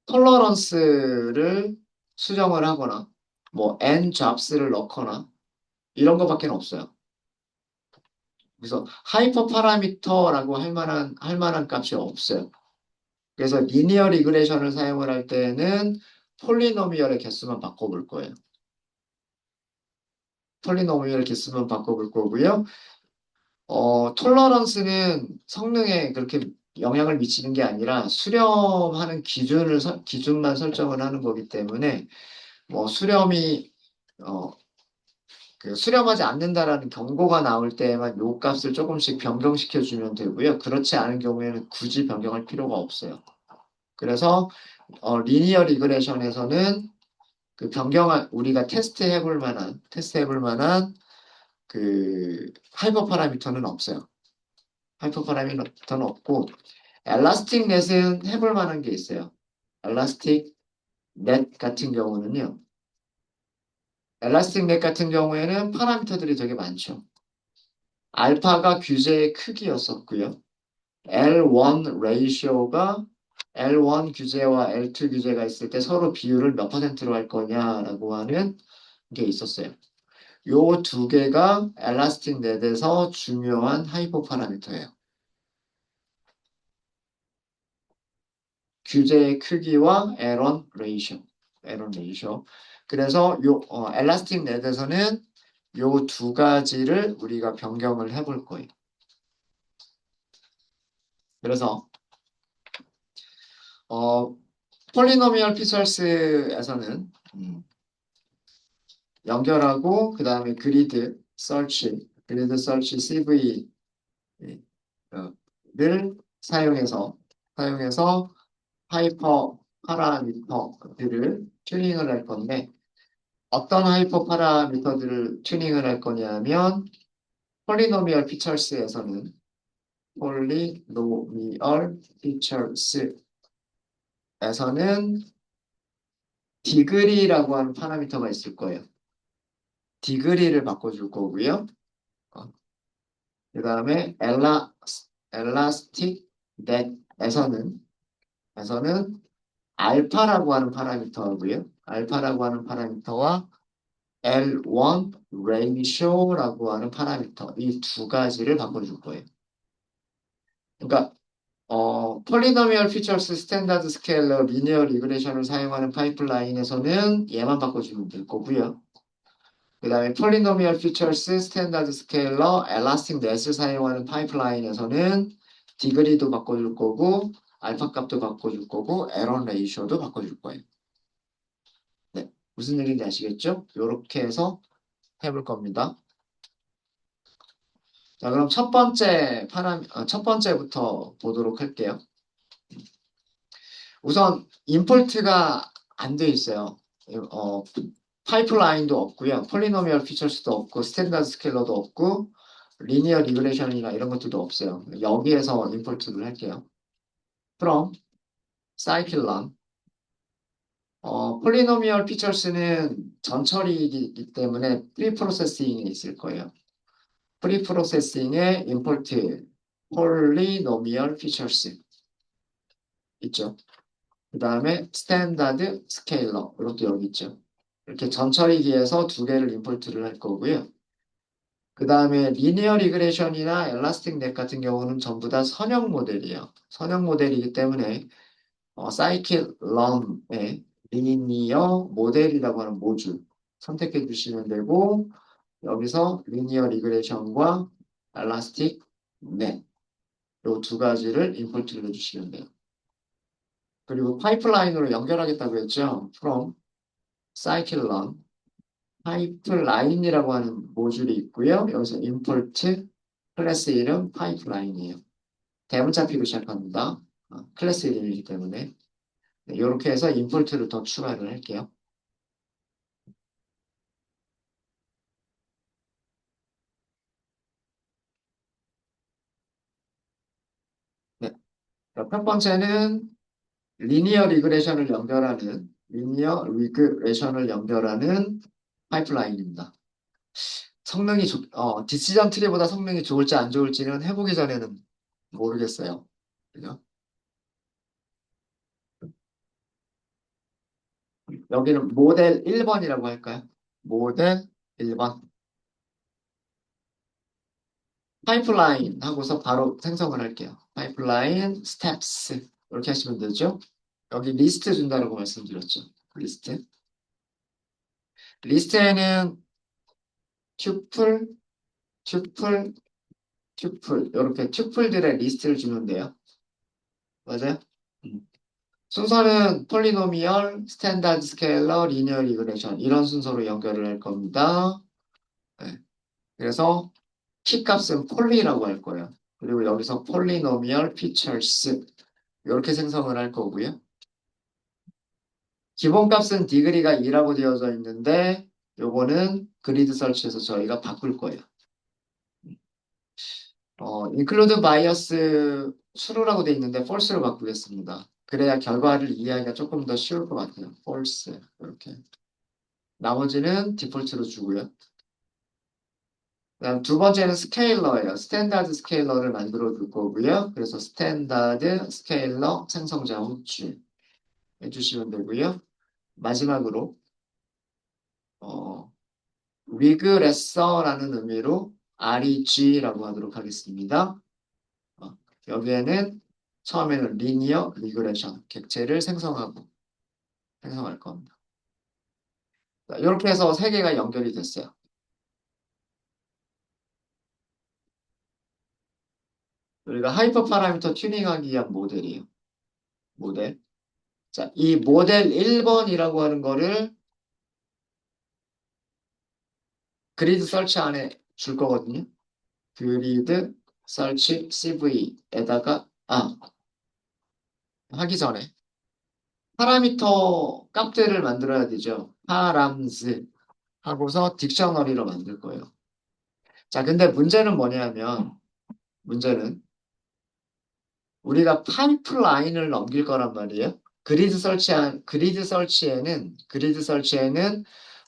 톨러런스를 수정을 하거나 뭐 n 잡스를 넣거나 이런 거밖에 없어요. 그래서 하이퍼 파라미터라고 할 만한 값이 없어요. 그래서 리니어 리그레션을 사용을 할 때는 폴리노미얼의 개수만 바꿔볼 거예요. 폴리노미얼의 개수만 바꿔볼 거고요. 톨러런스는 성능에 그렇게 영향을 미치는 게 아니라 수렴하는 기준만 설정을 하는 거기 때문에 뭐 어, 수렴하지 않는다라는 경고가 나올 때에만 요 값을 조금씩 변경시켜 주면 되고요. 그렇지 않은 경우에는 굳이 변경할 필요가 없어요. 그래서 리니어 리그레션에서는 그 우리가 테스트해 볼 만한 그 하이퍼 파라미터는 없어요. 하이퍼 파라미터는 없고 엘라스틱 넷은 해볼 만한 게 있어요. 엘라스틱 넷 같은 경우는요. 엘라스틱 넷 같은 경우에는 파라미터들이 되게 많죠. 알파가 규제의 크기였었고요. L1 레이시오가 L1 규제와 L2 규제가 있을 때 서로 비율을 몇 퍼센트로 할 거냐라고 하는 게 있었어요. 요 두 개가 엘라스틱 넷에서 중요한 하이퍼 파라미터예요. 규제의 크기와 에런 레이쇼. 그래서 엘라스틱 넷에서는 요 두 가지를 우리가 변경을 해볼 거예요. 그래서 어, 폴리노미얼 피처스에서는 연결하고 그 다음에 그리드 설치 CV를 사용해서 하이퍼 파라미터들을 튜닝을 할 건데 어떤 하이퍼 파라미터들을 튜닝을 할 거냐면 폴리노미얼 피처스에서는 폴리노미얼 피처스에서는 디그리라고 하는 파라미터가 있을 거예요. 디그리를 바꿔줄 거고요. 그 다음에 엘라스틱 넷에서는 알파라고 하는 파라미터고요. 알파라고 하는 파라미터와 L1 레이쇼라고 하는 파라미터 이 두 가지를 바꿔줄 거예요. 그러니까 폴리노미얼 피처스 스탠다드 스케일러 리니어 리그레션을 사용하는 파이프라인에서는 얘만 바꿔주면 될 거고요. 그 다음에 폴리노미얼 피처스 스탠다드 스케일러 엘라스틱 넷을 사용하는 파이프라인에서는 디그리도 바꿔줄 거고 알파 값도 바꿔줄 거고 에런 레이쇼도 바꿔줄 거예요. 네, 무슨 얘기인지 아시겠죠? 이렇게 해서 해볼 겁니다. 자, 그럼 첫 번째부터 보도록 할게요. 우선 임포트가 안 돼 있어요. 어, 파이프라인도 없고요. 폴리노미얼 피처스도 없고 스탠다드 스케일러도 없고 리니어 리그레션이나 이런 것들도 없어요. 여기에서 임포트를 할게요. from scikit-learn 폴리노미얼 피처스는 전처리이기 때문에 프리프로세싱에 있을 거예요. 프리프로세싱에 임포트 폴리노미얼 피처스 있죠. 그 다음에 스탠다드 스케일러 이것도 여기 있죠. 이렇게 전처리기에서 두 개를 임포트를 할 거고요. 그 다음에 리니어 리그레션이나 엘라스틱 넷 같은 경우는 전부 다 선형 모델이에요. 선형 모델이기 때문에 scikit-learn의 리니어 모델이라고 하는 모듈 선택해 주시면 되고 여기서 리니어 리그레션과 엘라스틱 넷 이 두 가지를 임포트를 해주시면 돼요. 그리고 파이프라인으로 연결하겠다고 했죠. from scikit-learn 파이프라인이라고 하는 모듈이 있고요. 여기서 import 클래스 이름 파이프라인이에요. 대문자 P로 시작합니다. 클래스 이름이기 때문에 네, 이렇게 해서 import를 더 추가를 할게요. 네. 자, 첫 번째는 리니어 리그레션을 연결하는 파이프라인입니다. 디시전 트리보다 성능이 좋을지 안 좋을지는 해보기 전에는 모르겠어요. 그죠? 여기는 모델 1번이라고 할까요? 모델 1번. 파이프라인 하고서 바로 생성을 할게요. 파이프라인 스텝스 이렇게 하시면 되죠. 여기 리스트 준다고 말씀드렸죠. 리스트. 리스트에는 튜플, 튜플, 튜플 이렇게 튜플들의 리스트를 주는데요. 맞아요? 음. 순서는 폴리노미얼, 스탠다드 스케일러, 리니어 리그레션 이런 순서로 연결을 할 겁니다. 네. 그래서 키 값은 폴리라고 할 거예요. 그리고 여기서 폴리노미얼 피처스 이렇게 생성을 할 거고요. 기본값은 디그리가 2라고 되어져 있는데 요거는 그리드 설치해서 저희가 바꿀 거예요. include bias true라고 돼 있는데 false로 바꾸겠습니다. 그래야 결과를 이해하기가 조금 더 쉬울 것 같아요. false 이렇게. 나머지는 디폴트로 주고요. 그다음 두 번째는 스케일러예요. 스탠다드 스케일러를 만들어 줄 거고요. 그래서 스탠다드 스케일러 생성자 호출 해주시면 되고요. 마지막으로 리그레서라는 의미로 REG라고 하도록 하겠습니다. 여기에는 처음에는 리니어 리그레션 객체를 생성할 겁니다. 자, 이렇게 해서 세 개가 연결이 됐어요. 우리가 하이퍼 파라미터 튜닝하기 위한 모델이에요. 모델. 자, 이 모델 1번이라고 하는 거를 그리드 설치 안에 줄 거거든요. 그리드 설치 CV에다가 하기 전에 파라미터 값들을 만들어야 되죠. 파람즈 하고서 딕셔너리로 만들 거예요. 자, 근데 문제는 뭐냐면 문제는 우리가 파이프라인을 넘길 거란 말이에요. 그리드 설치에는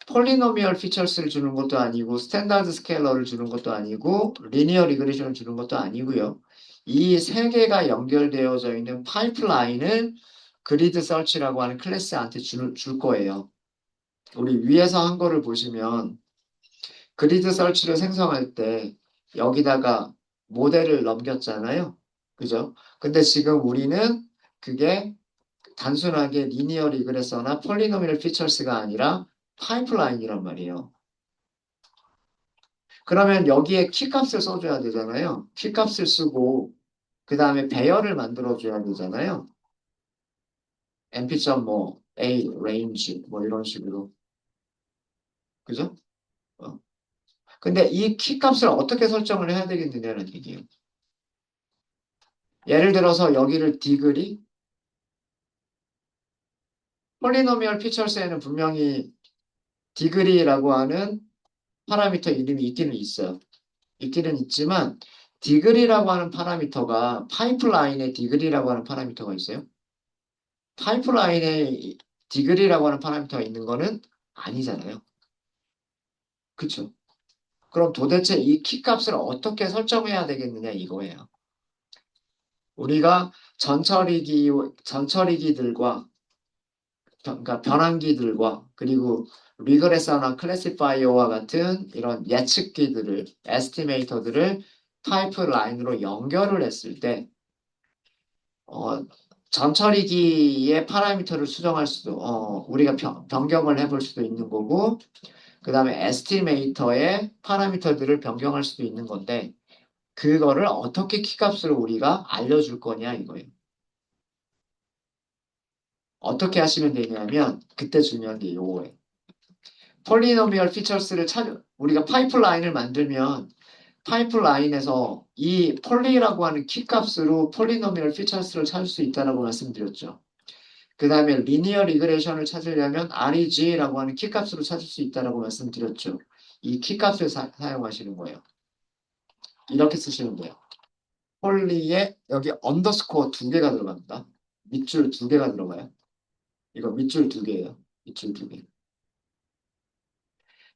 폴리노미얼 피처스를 주는 것도 아니고 스탠다드 스케일러를 주는 것도 아니고 리니어 리그레션을 주는 것도 아니고요. 이 세 개가 연결되어져 있는 파이프라인을 그리드 설치라고 하는 클래스한테 줄 거예요. 우리 위에서 한 거를 보시면 그리드 설치를 생성할 때 여기다가 모델을 넘겼잖아요. 그죠? 근데 지금 우리는 그게 단순하게 리니어 리그레서나 폴리노미얼 피처스가 아니라 파이프라인이란 말이에요. 그러면 여기에 키값을 써줘야 되잖아요. 키값을 쓰고 그 다음에 배열을 만들어줘야 되잖아요. np. 뭐 a range 뭐 이런 식으로. 그죠? 어. 근데 이 키값을 어떻게 설정을 해야 되겠느냐는 얘기예요. 예를 들어서 여기를 디그리 폴리노미얼 피처스에는 분명히 디그리라고 하는 파라미터 이름이 있기는 있어요. 있기는 있지만 디그리라고 하는 파라미터가 파이프라인에 디그리라고 하는 파라미터가 있어요. 파이프라인에 디그리라고 하는 파라미터가 있는 거는 아니잖아요. 그쵸? 그럼 도대체 이 키값을 어떻게 설정해야 되겠느냐 이거예요. 우리가 전처리기들과 그러니까 변환기들과 그리고 리그레서나 클래시파이어와 같은 이런 예측기들을 에스티메이터들을 파이프라인으로 연결을 했을 때 전처리기의 파라미터를 수정할 수도 우리가 변경을 해볼 수도 있는 거고 그 다음에 에스티메이터의 파라미터들을 변경할 수도 있는 건데 그거를 어떻게 키값으로 우리가 알려줄 거냐 이거예요. 어떻게 하시면 되냐면 그때 중요한 게 요거예요. 폴리노미얼 피처스를 우리가 파이프라인을 만들면 파이프라인에서 이 폴리라고 하는 키값으로 폴리노미얼 피처스를 찾을 수 있다고 말씀드렸죠. 그 다음에 리니어 리그레션을 찾으려면 REG라고 하는 키값으로 찾을 수 있다고 말씀드렸죠. 이 키값을 사용하시는 거예요. 이렇게 쓰시면 돼요. 폴리에 여기 언더스코어 두 개가 들어갑니다. 밑줄 두 개가 들어가요. 이거 밑줄 두 개예요. 밑줄 두 개.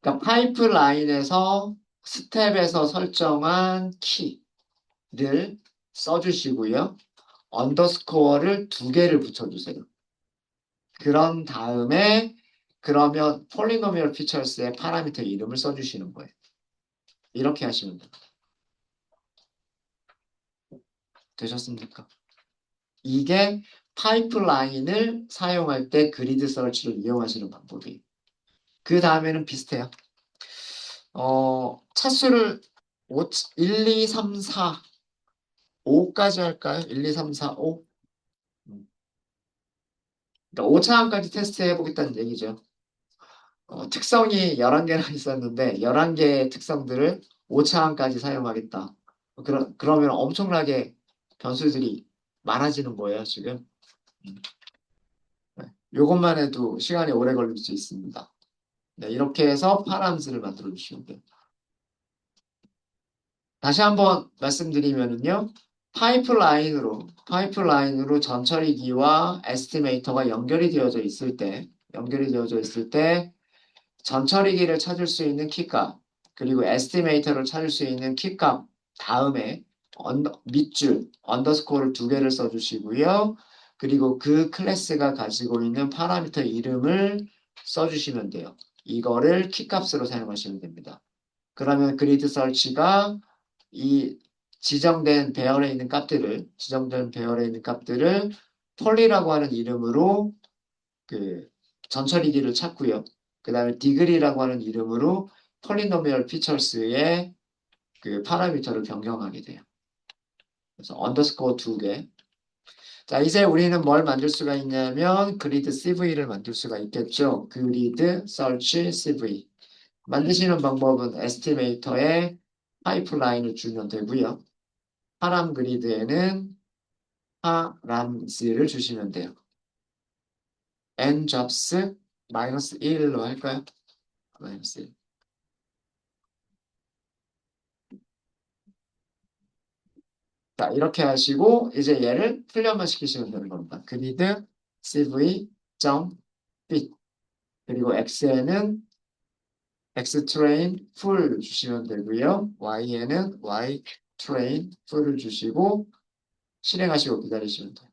그러니까 파이프라인에서 스텝에서 설정한 키를 써주시고요. 언더스코어를 두 개를 붙여주세요. 그런 다음에 그러면 폴리노미얼 피처스의 파라미터 이름을 써주시는 거예요. 이렇게 하시면 됩니다. 되셨습니까? 이게 파이프라인을 사용할 때 그리드 서치를 이용하시는 방법이에요. 그 다음에는 비슷해요. 차수를 1, 2, 3, 4, 5까지 할까요? 1, 2, 3, 4, 5. 그러니까 5차원까지 테스트 해보겠다는 얘기죠. 특성이 11개나 있었는데 11개의 특성들을 5차원까지 사용하겠다. 그러면 엄청나게 변수들이 많아지는 거예요, 지금. 네. 이것만 해도 시간이 오래 걸릴 수 있습니다. 네, 이렇게 해서 파람스를 만들어 주시면 돼요. 다시 한번 말씀드리면요. 파이프라인으로 전처리기와 에스티메이터가 연결이 되어져 있을 때 전처리기를 찾을 수 있는 키값, 그리고 에스티메이터를 찾을 수 있는 키값 다음에 밑줄, 언더스코어를 2개를 써주시고요. 그리고 그 클래스가 가지고 있는 파라미터 이름을 써주시면 돼요. 이거를 키값으로 사용하시면 됩니다. 그러면 그리드 설치가 이 지정된 배열에 있는 값들을 폴리라고 하는 이름으로 그 전처리기를 찾고요. 그 다음에 디그리라고 하는 이름으로 폴리노미얼 피처스의 그 파라미터를 변경하게 돼요. 그래서 언더스코어 2개. 자, 이제 우리는 뭘 만들 수가 있냐면 그리드 CV를 만들 수가 있겠죠. 그리드 설치 CV. 만드시는 방법은 에스티메이터에 파이프라인을 주면 되고요. 파람 그리드에는 파람스를 주시면 돼요. n 접스 마이너스 1로 할까요? 마이너스 1. 자, 이렇게 하시고 이제 얘를 훈련만 시키시면 되는 겁니다. 그리드 cv 점 fit 그리고 x에는 xtrain full 주시면 되고요. y에는 ytrain full을 주시고 실행하시고 기다리시면 돼요.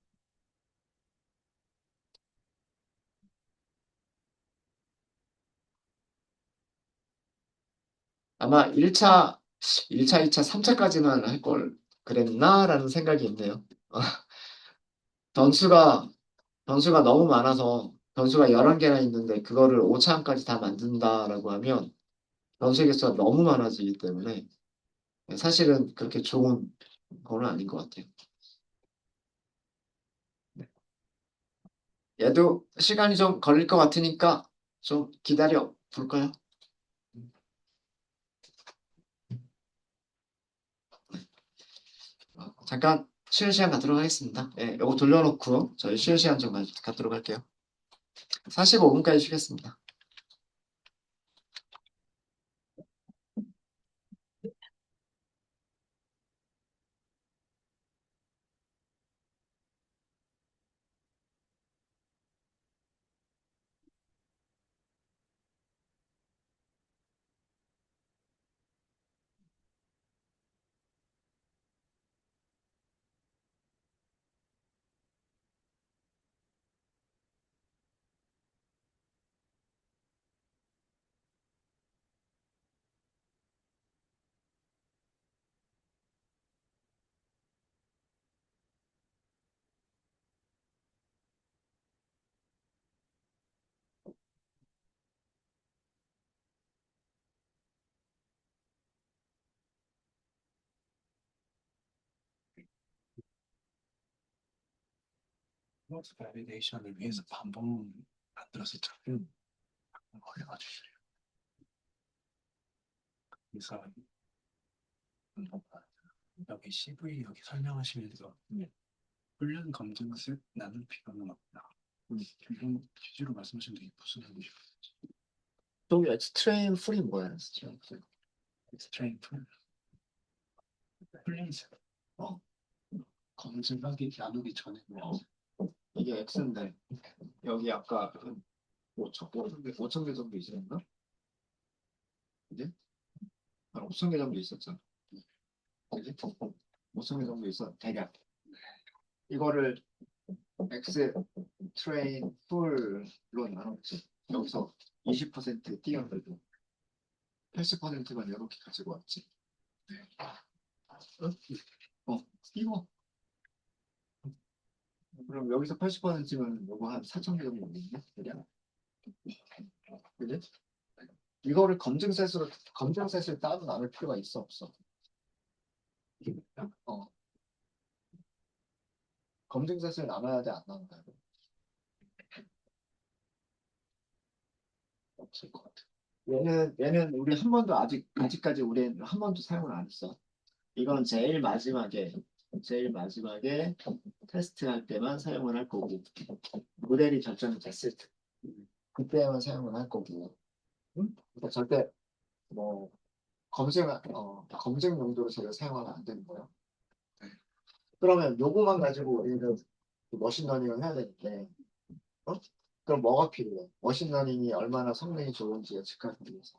아마 1차, 2차, 3차까지만 할 걸 그랬나라는 생각이 있네요. 변수가, 변수가 너무 많아서 변수가 11개나 있는데 그거를 5차원까지 다 만든다라고 하면 변수 개수가 너무 많아지기 때문에 사실은 그렇게 좋은 거는 아닌 것 같아요. 네. 얘도 시간이 좀 걸릴 것 같으니까 좀 기다려 볼까요? 잠깐 쉬는 시간 갖도록 하겠습니다. 예, 이거 돌려놓고 저희 쉬는 시간 좀 갖도록 할게요. 45분까지 쉬겠습니다. 플러스 발리데이션을 위해서 반복 만들어서 작품 해가 주세요. 그래서 여기 CV 여기 설명하시면서 훈련 검증을 나눌 필요는 없다. 이런 취지로 말씀하시는데 이게 무슨 의미죠? 또 엑스트레인 풀이 뭐야? 스트레인 훈련세 검증하기 나누기 전에 이게 X인데 여기 아까 5천 개 정도 있었나? 그지? 한 5천 개 정도 있었잖아. 그지? 5천 개 정도 있어 대략. 이거를 X 트레인 풀로 나눴지. 여기서 20% 뛰어들고 80%만 이렇게 가지고 왔지. 어? 이거 그럼 여기서 80%면 요거 한 4,000개 정도 되겠네? 그냥. 그지? 이거를 검증셋을 따로 나눌 필요가 있어, 없어? 어. 검증셋을 나눠야 돼, 안 나눠야 돼? 없을 것 같아. 얘는 우리 한 번도 아직까지 우리는 한 번도 사용을 안 했어. 이건 제일 마지막에 테스트할 때만 사용을 할 거고, 모델이 결정이 됐을 때, 그때만 사용을 할 거고, 응? 그러니까 절대 뭐 검증 용도로 저를 사용하면 안 되는 거예요. 그러면 요거만 가지고 우리는 머신러닝을 해야 되는데, 어? 그럼 뭐가 필요해? 머신러닝이 얼마나 성능이 좋은지 측하기 위해서.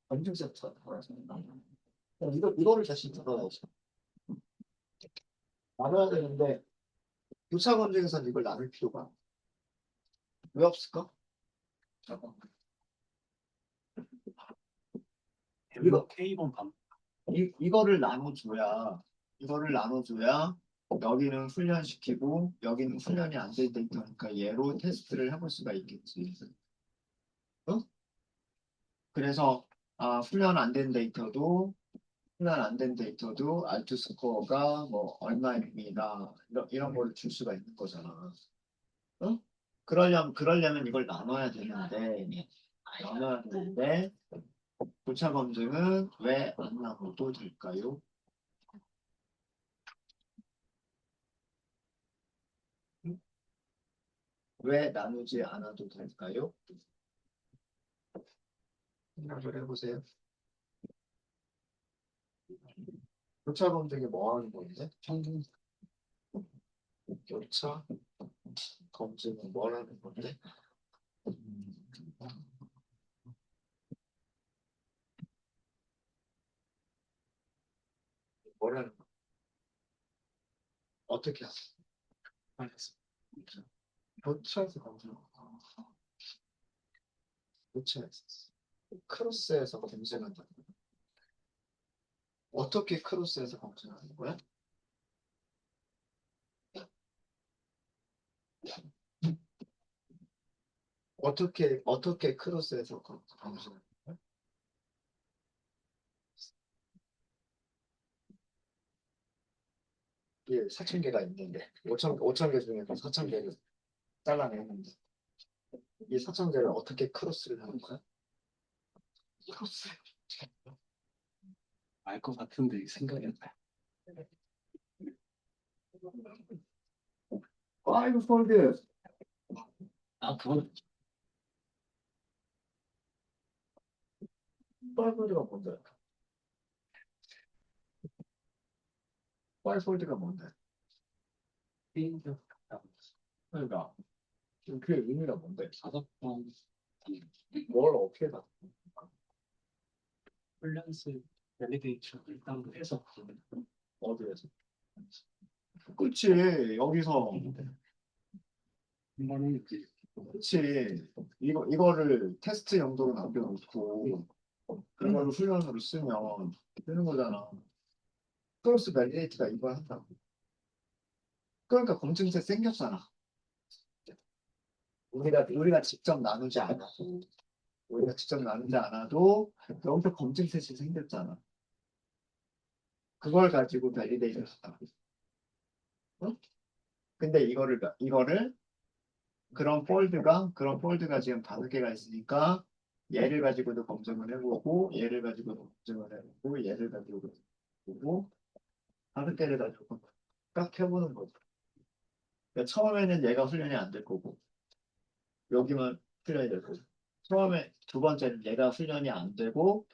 검증 세트가 나와서. 이거를 다시 들어야지. 나눠야 되는데, 교차 검증에서는 이걸 나눌 필요가 왜 없을까? 잠깐만. 이거, K번 반. 이거를 나눠줘야, 여기는 훈련시키고, 여기는 훈련이 안 될 데이터니까 얘로 테스트를 해볼 수가 있겠지. 어? 그래서, 훈련 안 된 데이터도 알트 스코어가 뭐 얼마입니다. 이런 거를 줄 수가 있는 거잖아. 어? 그러려면 이걸 나눠야 되는데, 교차 검증은 왜 안 나눠도 될까요? 응? 왜 나누지 않아도 될까요? 생각을 해보세요. 교차 검증이 뭐 하는 건데? 교차 검증은 뭘 하는 건데? 뭘 하는 거? 어떻게 하세요? 알겠어. 교차에서 검증. 교차에서. 크로스에서 검증한다. 어떻게 크로스에서 검증하는 거야? 어떻게 크로스에서 검증하는 거야? 이게 4,000개가 있는데 5천 개 중에서 4,000개를 잘라내는데 이 4,000개를 어떻게 크로스를 하는 거야? 크로스. 알 것 같은데 생각이 안 나. 파이브 폴드. 그건 파이브 폴드가 뭔데? 파이브 폴드가 뭔데? K가 같다. 그러니까 그 의미가 뭔데? 5번 뭘 어떻게 다 훈련스 밸리데이션을 따로 해서 어디에서? 그치 여기서 이거는 이제 그치 이거를 테스트 용도로 남겨놓고 그거를 훈련으로 쓰면 되는 거잖아. 크로스 밸리데이트가 이걸 한다고. 그러니까 검증세 생겼잖아. 우리가 직접 나누지 않아도 여기서 검증셋이 생겼잖아. 그걸 가지고 밸리데이션 했다. 응? 근데 이거를 그런 폴드가 지금 5개가 있으니까 얘를 가지고도 검증을 해보고 얘를 가지고도 검증을 해보고 얘를 가지고도 해보고 5개를 가지고 딱 해보는 거죠. 그러니까 처음에는 얘가 훈련이 안 될 거고 여기만 훈련이 될 거고 처음에 두 번째는 얘가 훈련이 안 되고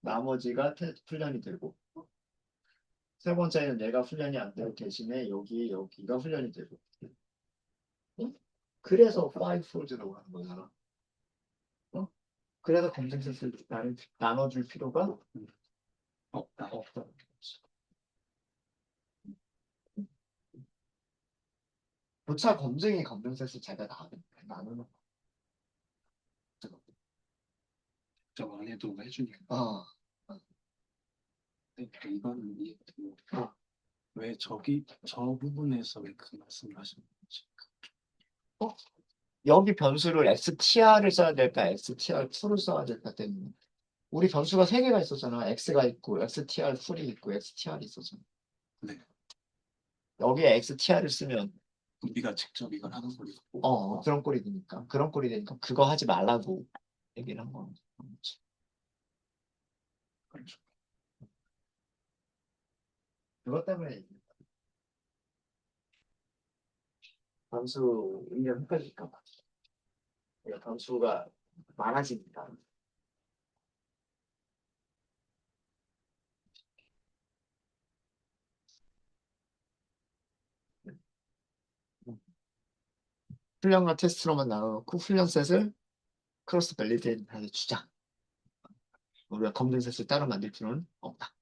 나머지가 훈련이 되고 세 번째는 내가 훈련이 안 될 대신에 여기가 훈련이 되고 응? 그래서 파이브 폴드라고 하는 거잖아. 어? 그래서 검증 세트를 나눠줄 필요가 없다. 교차 검증이 검증 세트 제가 나누는 거죠. 저 안에도 해주니까. 어, 이거는 이해되고 왜 저 부분에서 왜 그 말씀을 하시는 건지. 어? 여기 변수를 str를 써야 될까, str2를 써야 될까 때문에. 우리 변수가 세 개가 있었잖아. x가 있고, str 풀이 있고, str이 있었잖아. 네. 여기에 str을 쓰면, 우리가 직접 이걸 하는 거고. 그런 꼴이 되니까. 그런 꼴이 되니까 그거 하지 말라고 얘기를 한 거지. 그렇죠. 그것 때문에 변수 이름 헷갈릴까 봐. 변수가 많아지니까. 훈련과 테스트로만 나눠놓고 훈련셋을 크로스 밸리데이트하게 주자. 우리가 검증셋을 따로 만들 필요는 없다.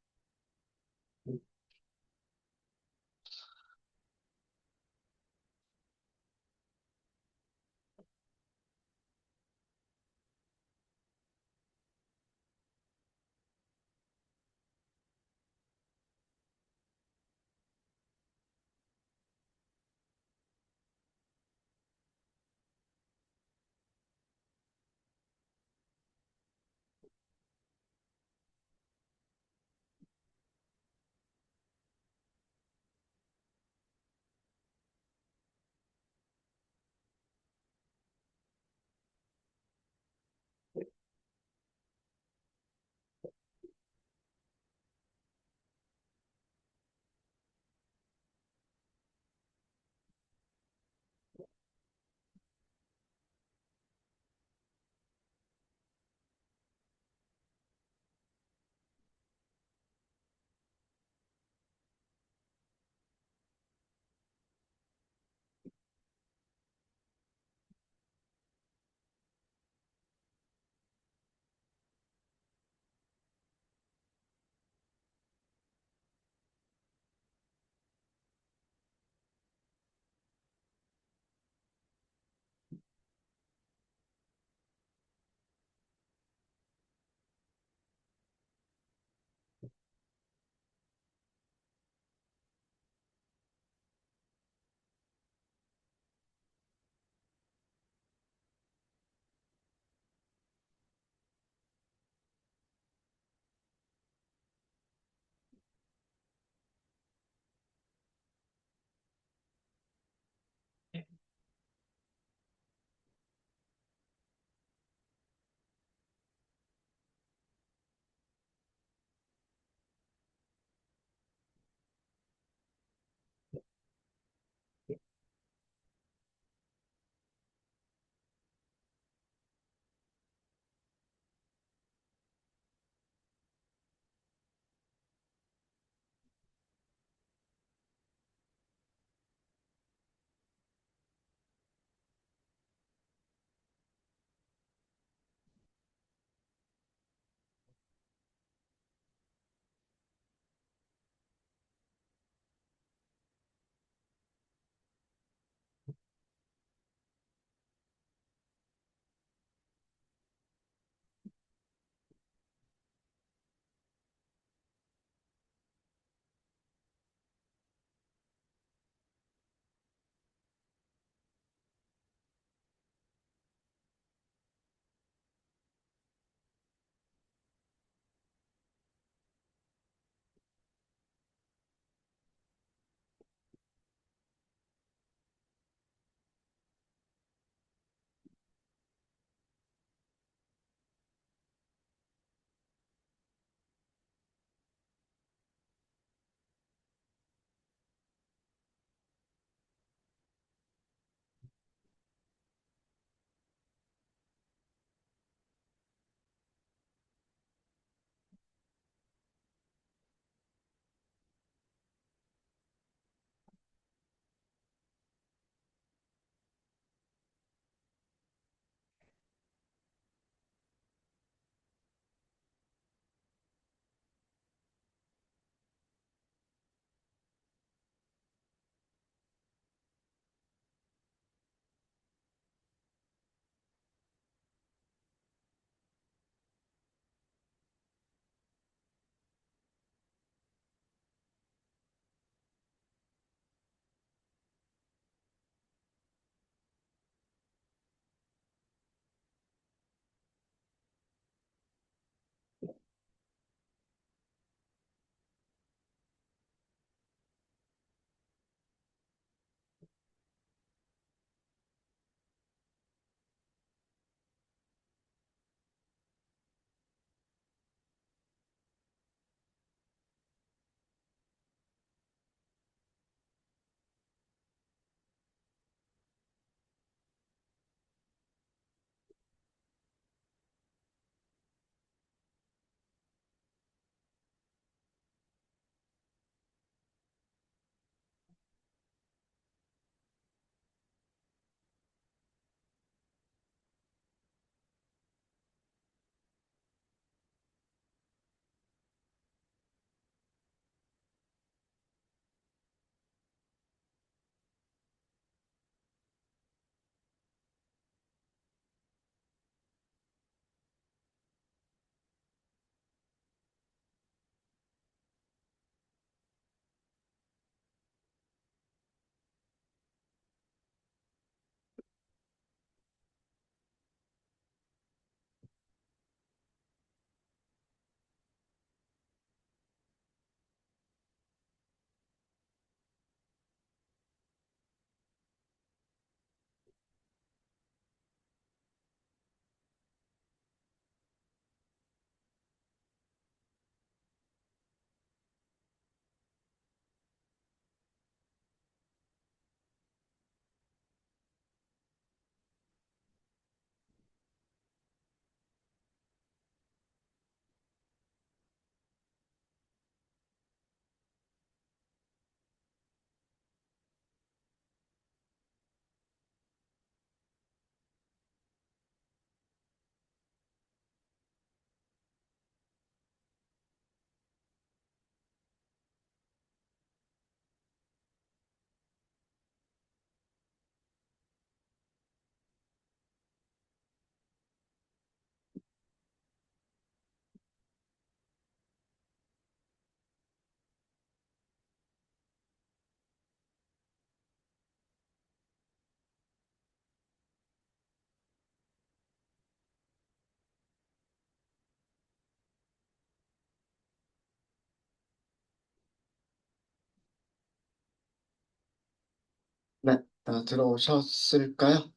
들어오셨을까요?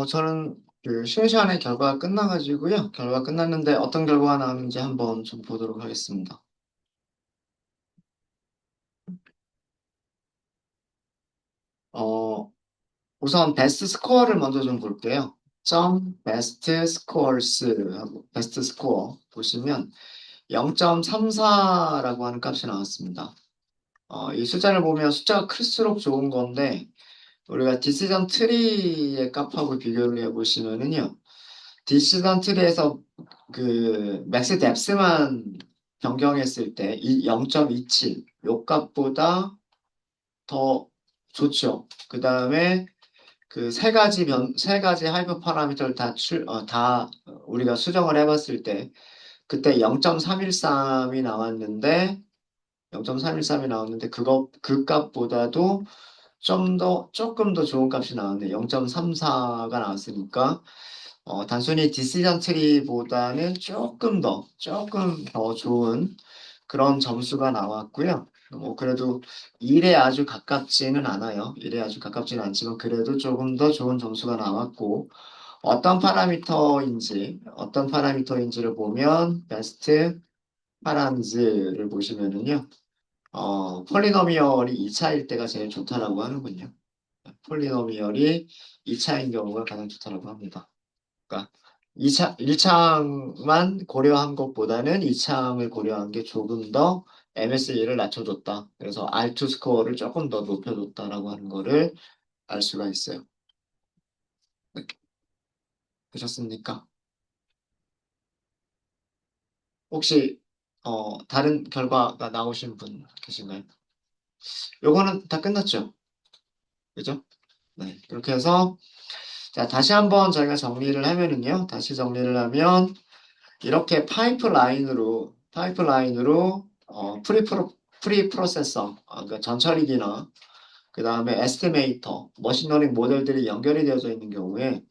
저는 그 쉬는 시간에 결과가 끝나가지고요. 결과 끝났는데 어떤 결과가 나왔는지 한번 좀 보도록 하겠습니다. 어, 우선 베스트 스코어를 먼저 좀 볼게요. 점 베스트 스코어스 하고 베스트 스코어 보시면 0.34라고 하는 값이 나왔습니다. 이 숫자를 보면 숫자가 클수록 좋은 건데 우리가 디시전 트리의 값하고 비교를 해보시면은요. 디시전 트리에서 그 맥스 뎁스만 변경했을 때 이 0.27, 요 값보다 더 좋죠. 그 다음에 그 세 가지 하이퍼 파라미터를 다 우리가 수정을 해봤을 때 그때 0.313이 나왔는데 0.313이 나왔는데 그 값보다도 조금 더 좋은 값이 나왔네. 0.34가 나왔으니까 단순히 디시전 트리보다는 조금 더 좋은 그런 점수가 나왔고요. 그래도 1에 아주 가깝지는 않아요. 1에 아주 가깝지는 않지만 그래도 조금 더 좋은 점수가 나왔고 어떤 파라미터인지를 보면 베스트 파란즈를 보시면은요. 폴리노미얼이 2차일 때가 제일 좋다라고 하는군요. 폴리노미얼이 2차인 경우가 가장 좋다라고 합니다. 그러니까 1차만 고려한 것보다는 2차항을 고려한 게 조금 더 MSE를 낮춰줬다. 그래서 R2 스코어를 조금 더 높여줬다라고 하는 거를 알 수가 있어요. 네, 되셨습니까? 혹시 다른 결과가 나오신 분 계신가요? 요거는 다 끝났죠? 그죠? 네, 그렇게 해서 자, 다시 한번 저희가 정리를 하면은요. 다시 정리를 하면 이렇게 파이프라인으로 프리 프로세서, 그러니까 전처리기나 그 다음에 에스티메이터, 머신러닝 모델들이 연결이 되어져 있는 경우에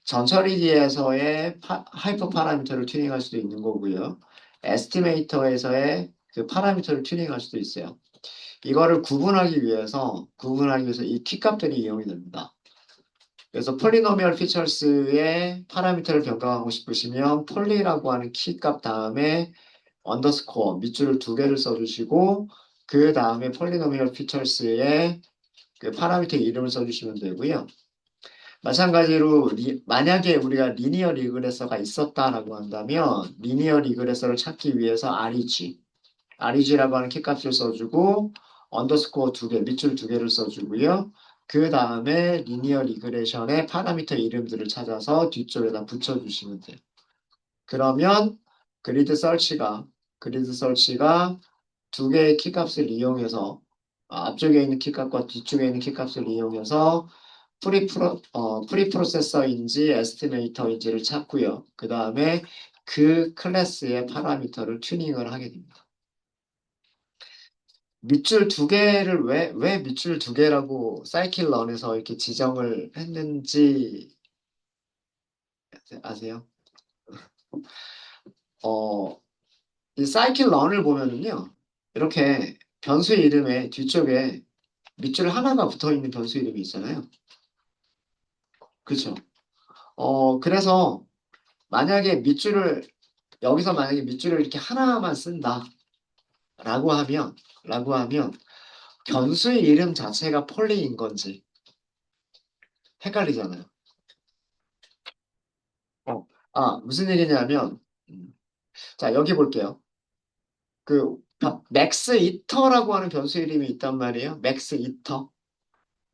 전처리기에서의 하이퍼 파라미터를 튜닝할 수도 있는 거고요. 에스티메이터에서의 그 파라미터를 튜닝할 수도 있어요. 이거를 구분하기 위해서 이 키값들이 이용이 됩니다. 그래서 폴리노미얼 피처스의 파라미터를 변경하고 싶으시면 폴리라고 하는 키값 다음에 언더스코어 밑줄을 두 개를 써주시고 그 다음에 폴리노미얼 피처스의 그 파라미터 이름을 써주시면 되고요. 마찬가지로 만약에 우리가 리니어 리그레서가 있었다라고 한다면 리니어 리그레서를 찾기 위해서 REG라고 하는 키값을 써주고 언더스코어 두 개, 밑줄 두 개를 써주고요. 그 다음에 리니어 리그레션의 파라미터 이름들을 찾아서 뒤쪽에다 붙여주시면 돼요. 그러면 그리드 설치가 두 개의 키값을 이용해서 앞쪽에 있는 키값과 뒤쪽에 있는 키값을 이용해서 프리프로세서인지 에스티메이터인지를 찾고요. 그 다음에 그 클래스의 파라미터를 튜닝을 하게 됩니다. 밑줄 두 개를 왜 밑줄 두 개라고 사이클런에서 이렇게 지정을 했는지 아세요? 어, 이 사이클런을 보면은요, 이렇게 변수 이름의 뒤쪽에 밑줄 하나가 붙어 있는 변수 이름이 있잖아요. 그렇죠? 그래서 만약에 밑줄을 이렇게 하나만 쓴다라고 하면 변수의 이름 자체가 폴리인 건지 헷갈리잖아요. 어, 무슨 얘기냐면, 음, 자, 여기 볼게요. 맥스 이터라고 하는 변수 이름이 있단 말이에요. 맥스 이터.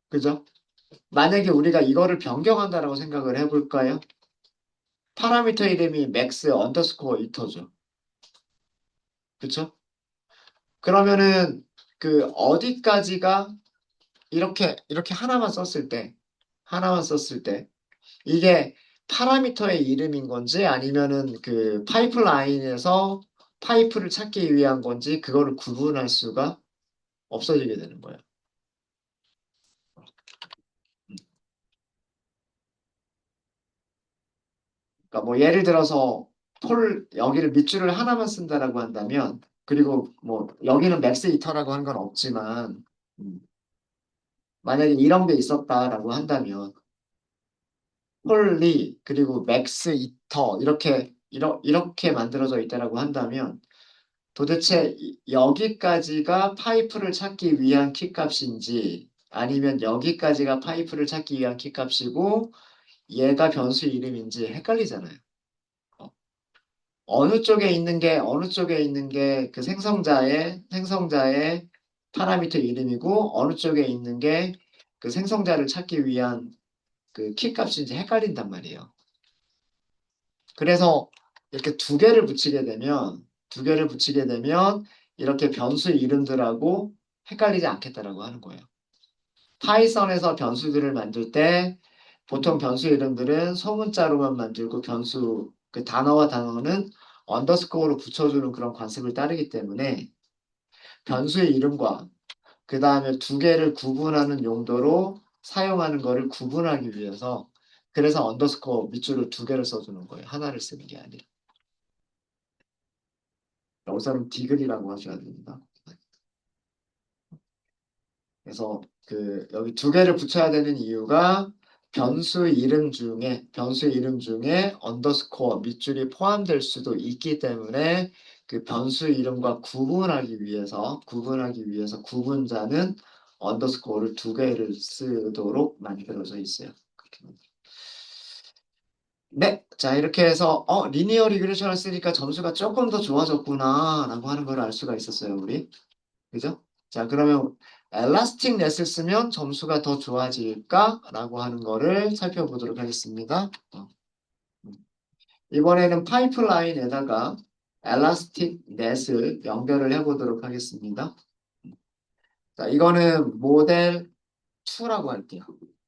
그죠? 만약에 우리가 이거를 변경한다라고 생각을 해볼까요? 파라미터 이름이 맥스 언더스코어 이터죠. 그쵸? 그러면은 그 어디까지가 이렇게 하나만 썼을 때 이게 파라미터의 이름인 건지 아니면은 그 파이프라인에서 파이프를 찾기 위한 건지 그거를 구분할 수가 없어지게 되는 거예요. 그러니까 뭐 예를 들어서 여기를 밑줄을 하나만 쓴다라고 한다면 그리고 뭐 여기는 맥스 이터라고 하는 건 없지만 음, 만약에 이런 게 있었다라고 한다면 폴리 그리고 맥스 이터 이렇게 만들어져 있다라고 한다면 도대체 여기까지가 파이프를 찾기 위한 키값인지 아니면 여기까지가 파이프를 찾기 위한 키값이고 얘가 변수 이름인지 헷갈리잖아요. 어, 어느 쪽에 있는 게 그 생성자의 파라미터 이름이고 어느 쪽에 있는 게 그 생성자를 찾기 위한 그 키값인지 헷갈린단 말이에요. 그래서 이렇게 두 개를 붙이게 되면 이렇게 변수 이름들하고 헷갈리지 않겠다라고 하는 거예요. 파이썬에서 변수들을 만들 때 보통 변수 이름들은 소문자로만 만들고 변수 그 단어와 단어는 언더스코어로 붙여주는 그런 관습을 따르기 때문에 변수의 이름과 그 다음에 두 개를 구분하는 용도로 사용하는 거를 구분하기 위해서 그래서 언더스코어 밑줄을 두 개를 써주는 거예요. 하나를 쓰는 게 아니라. 여기서는 디글이라고 하셔야 됩니다. 그래서 그 여기 두 개를 붙여야 되는 이유가 변수 이름 중에 언더스코어 밑줄이 포함될 수도 있기 때문에 그 변수 이름과 구분하기 위해서 구분자는 언더스코어를 두 개를 쓰도록 만들어져 있어요. 네, 자 이렇게 해서 리니어 리그레션을 쓰니까 점수가 조금 더 좋아졌구나라고 하는 걸 알 수가 있었어요, 우리. 그죠? 자, 그러면 엘라스틱 넷을 쓰면 점수가 더 좋아질까라고 하는 거를 살펴보도록 하겠습니다. 음. 이번에는 파이프라인에다가 엘라스틱 넷을 연결을 해보도록 하겠습니다. 자, 이거는 모델 2라고 할게요.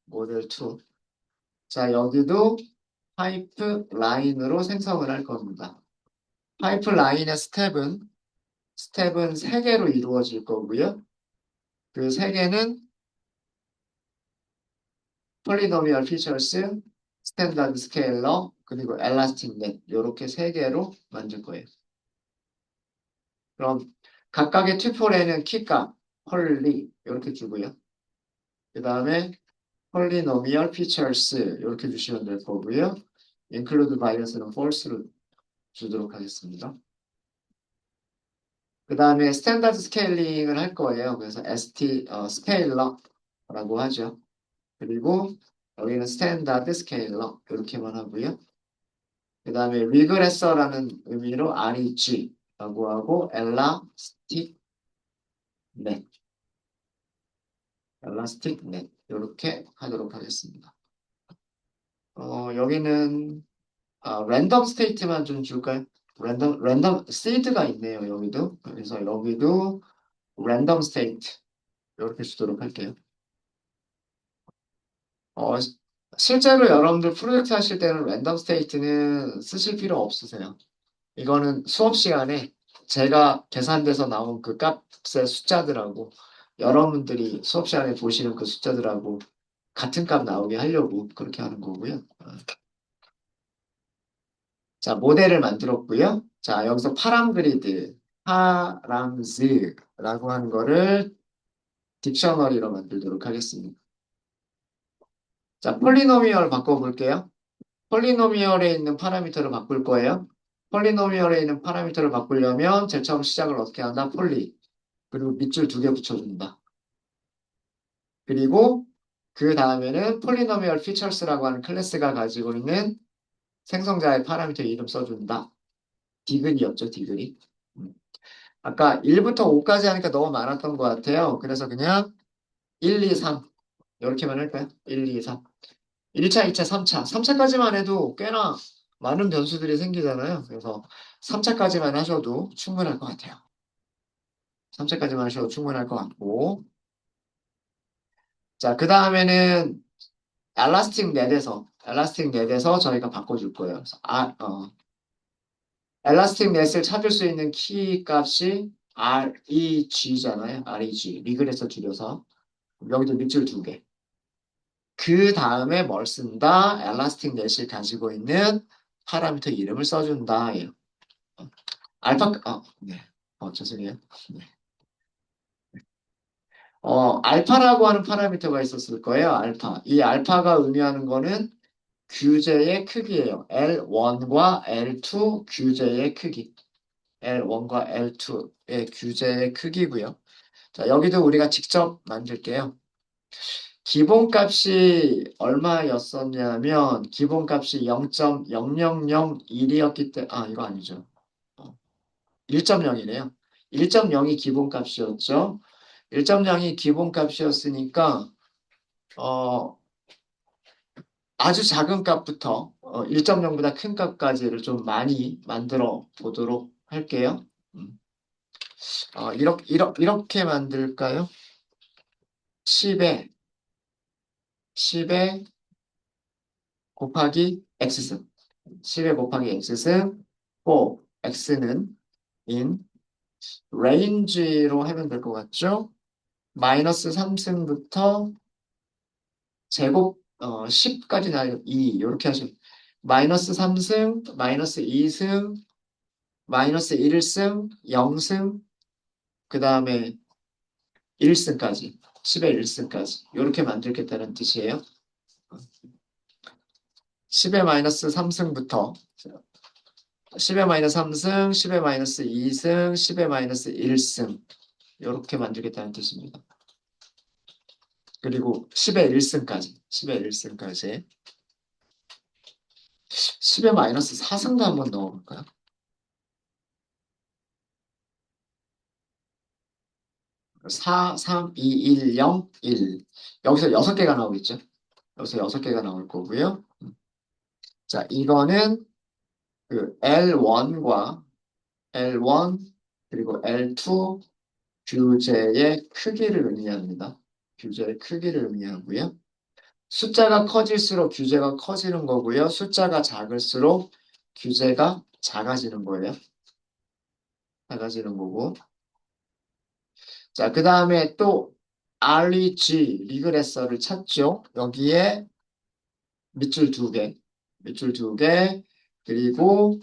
모델 2. 자, 여기도 파이프라인으로 생성을 할 겁니다. 파이프라인의 스텝은 3개로 이루어질 거고요. 그 3개는 폴리노미얼 피처스, 스탠다드 스케일러, 그리고 엘라스틱 넷 이렇게 3개로 만들 거예요. 그럼 각각의 튜플에는 키값, 폴리 이렇게 주고요. 그 다음에 폴리노미얼 피처스 이렇게 주시면 될 거고요. include bias는 false로 주도록 하겠습니다. 그 다음에 스탠다드 스케일링을 할 거예요. 그래서 스케일러라고 하죠. 그리고 여기는 스탠다드 스케일러 이렇게만 하고요. 그 다음에 리그레서라는 의미로 REG라고 하고 엘라스틱 넷 이렇게 하도록 하겠습니다. 여기는 랜덤 스테이트만 좀 줄까요? 랜덤 시드가 있네요. 여기도 그래서 여기도 랜덤 스테이트 이렇게 주도록 할게요. 어, 실제로 여러분들 프로젝트 하실 때는 랜덤 스테이트는 쓰실 필요 없으세요. 이거는 수업 시간에 제가 계산돼서 나온 그 값의 숫자들하고 여러분들이 수업 시간에 보시는 그 숫자들하고 같은 값 나오게 하려고 그렇게 하는 거고요. 자, 모델을 만들었고요. 자, 여기서 파람즈라고 하는 거를 딕셔너리로 만들도록 하겠습니다. 자, 폴리노미얼 바꿔볼게요. 폴리노미얼에 있는 파라미터를 바꿀 거예요. 폴리노미얼에 있는 파라미터를 바꾸려면 제일 처음 시작을 어떻게 한다? 폴리. 그리고 밑줄 2개 붙여준다. 그리고 그 다음에는 폴리노미얼 피처스라고 하는 클래스가 가지고 있는 생성자의 파라미터 이름 써준다. 디글이었죠, 디글이. 음. 아까 1부터 5까지 하니까 너무 많았던 것 같아요. 그래서 그냥 1, 2, 3 이렇게만 할까요? 1, 2, 3. 1차, 2차, 3차. 3차까지만 해도 꽤나 많은 변수들이 생기잖아요. 그래서 3차까지만 하셔도 충분할 것 같아요. 3차까지만 하셔도 충분할 것 같고. 자, 그 다음에는 엘라스틱 넷에서 저희가 바꿔줄 거예요. 그래서 엘라스틱 넷을 찾을 수 있는 키 값이 REG잖아요. REG. 리그레서 줄여서. 여기도 밑줄 2개. 그 다음에 뭘 쓴다? 엘라스틱 넷이 가지고 있는 파라미터 이름을 써준다. 예요. 네. 죄송해요. 네. 알파라고 하는 파라미터가 있었을 거예요. 알파. 이 알파가 의미하는 거는 규제의 크기예요. L1과 L2 규제의 크기. L1과 L2의 규제의 크기고요. 자, 여기도 우리가 직접 만들게요. 기본값이 얼마였었냐면 기본값이 0.0001이었기 때문에 이거 아니죠. 1.0이네요. 1.0이 기본값이었죠. 1.0이 기본값이었으니까 어, 아주 작은 값부터 1.0보다 큰 값까지를 좀 많이 만들어 보도록 할게요. 이렇게 만들까요? 10에 10에 곱하기 x승. 10에 곱하기 x승. 4, x는 in range로 하면 될 것 같죠? 마이너스 3승부터 제곱 10까지 나요. 2 이렇게 하시면 마이너스 3승, 마이너스 2승, 마이너스 1승, 0승, 그 다음에 1승까지 10의 1승까지 이렇게 만들겠다는 뜻이에요. 10의 마이너스 3승부터 10의 마이너스 3승, 10의 마이너스 2승, 10의 마이너스 1승 이렇게 만들겠다는 뜻입니다. 그리고 10의 1승까지 10의 1승까지 10의 마이너스 4승도 한번 넣어볼까요? 4, 3, 2, 1, 0, 1 여기서 6개가 나오겠죠? 여기서 6개가 나올 거고요. 자, 이거는 그 L1과 L1 그리고 L2 규제의 크기를 의미합니다. 규제의 크기를 의미하고요. 숫자가 커질수록 규제가 커지는 거고요. 숫자가 작을수록 규제가 작아지는 거예요. 작아지는 거고. 자, 그 다음에 또 REG, 리그레서를 찾죠. 여기에 밑줄 두 개, 밑줄 두 개, 그리고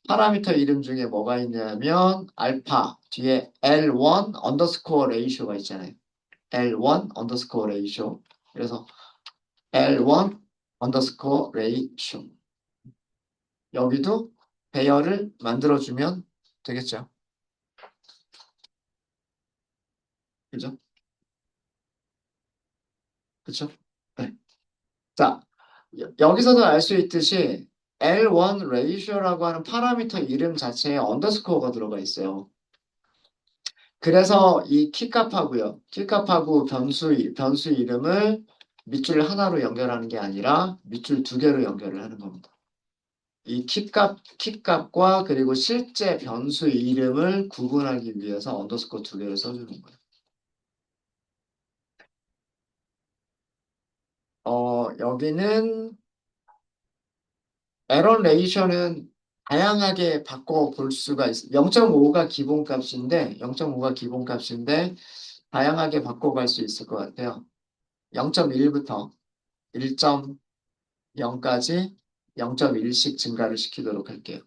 파라미터 이름 중에 뭐가 있냐면 알파 뒤에 L1 언더스코어 레이쇼가 있잖아요. L1 언더스코어 레이쇼. 그래서 L1 언더스코어 레이쇼. 여기도 배열을 만들어주면 되겠죠. 그죠? 그쵸? 네. 자, 여기서도 알 수 있듯이 L1 레이쇼라고 하는 파라미터 이름 자체에 언더스코어가 들어가 있어요. 그래서 이 키값하고요. 키값하고 변수 이름을 밑줄 하나로 연결하는 게 아니라 밑줄 두 개로 연결을 하는 겁니다. 이 키값과 그리고 실제 변수 이름을 구분하기 위해서 언더스코어 두 개를 써주는 거예요. 여기는 에러 레이셔는 다양하게 바꿔 볼 수가 있어요. 0.5가 기본값인데, 0.5가 기본값인데, 다양하게 바꿔갈 수 있을 것 같아요. 0.1부터 1.0까지 0.1씩 증가를 시키도록 할게요.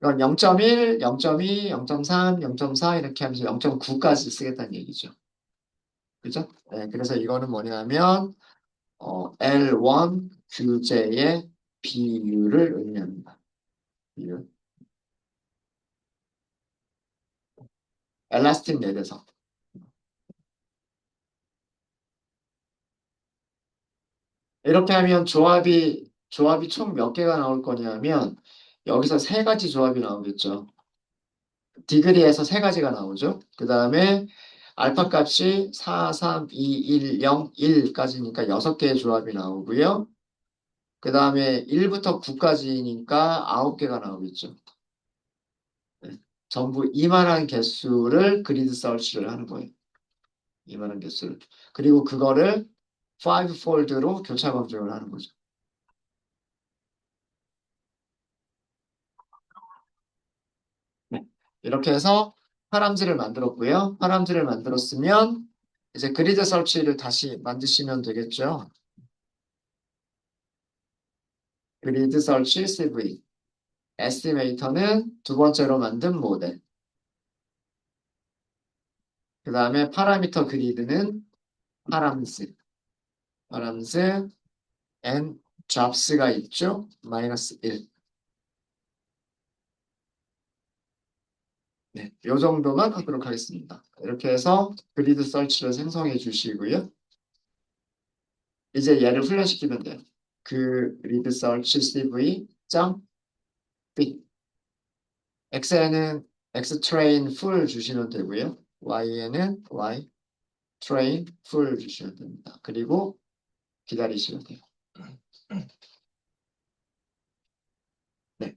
이건 0.1, 0.2, 0.3, 0.4 이렇게 하면서 0.9까지 쓰겠다는 얘기죠. 그죠? 네, 그래서 이거는 뭐냐면 L1 규제의 비율을 의미합니다. 비율. 엘라스틱 랩에서. 이렇게 하면 조합이 총 몇 개가 나올 거냐면 여기서 세 가지 조합이 나오겠죠. 디그리에서 세 가지가 나오죠. 그 다음에 알파 값이 4, 3, 2, 1, 0, 1까지니까 6개의 조합이 나오고요. 그 다음에 1부터 9까지니까 9개가 나오겠죠. 네. 전부 이만한 개수를 그리드 서치를 하는 거예요. 이만한 개수를. 그리고 그거를 5폴드로 교차 검증을 하는 거죠. 네. 이렇게 해서 파람지를 만들었고요. 파람지를 만들었으면 이제 그리드 설치를 다시 만드시면 되겠죠. 그리드 설치 CV. 에스티메이터는 두 번째로 만든 모델. 그 다음에 파라미터 그리드는 파람스, and drops가 있죠? 마이너스 1. 네, 요 정도만 하도록 하겠습니다. 이렇게 해서 그리드 설치를 생성해 주시고요. 이제 얘를 훈련시키면 돼요. 그 리드 설치 cv.b x에는 xtrain full 주시면 되고요. y에는 ytrain full 주시면 됩니다. 그리고 기다리시면 돼요. 네.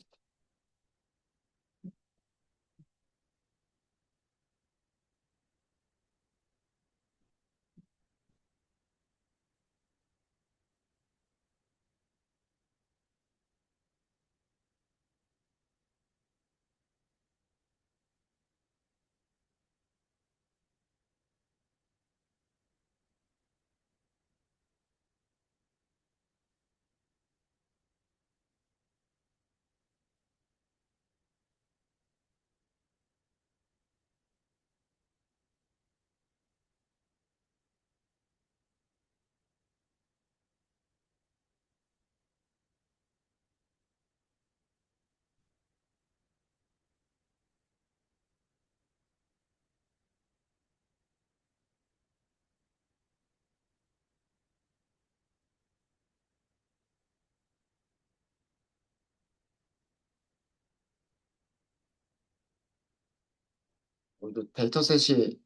모두 데이터셋이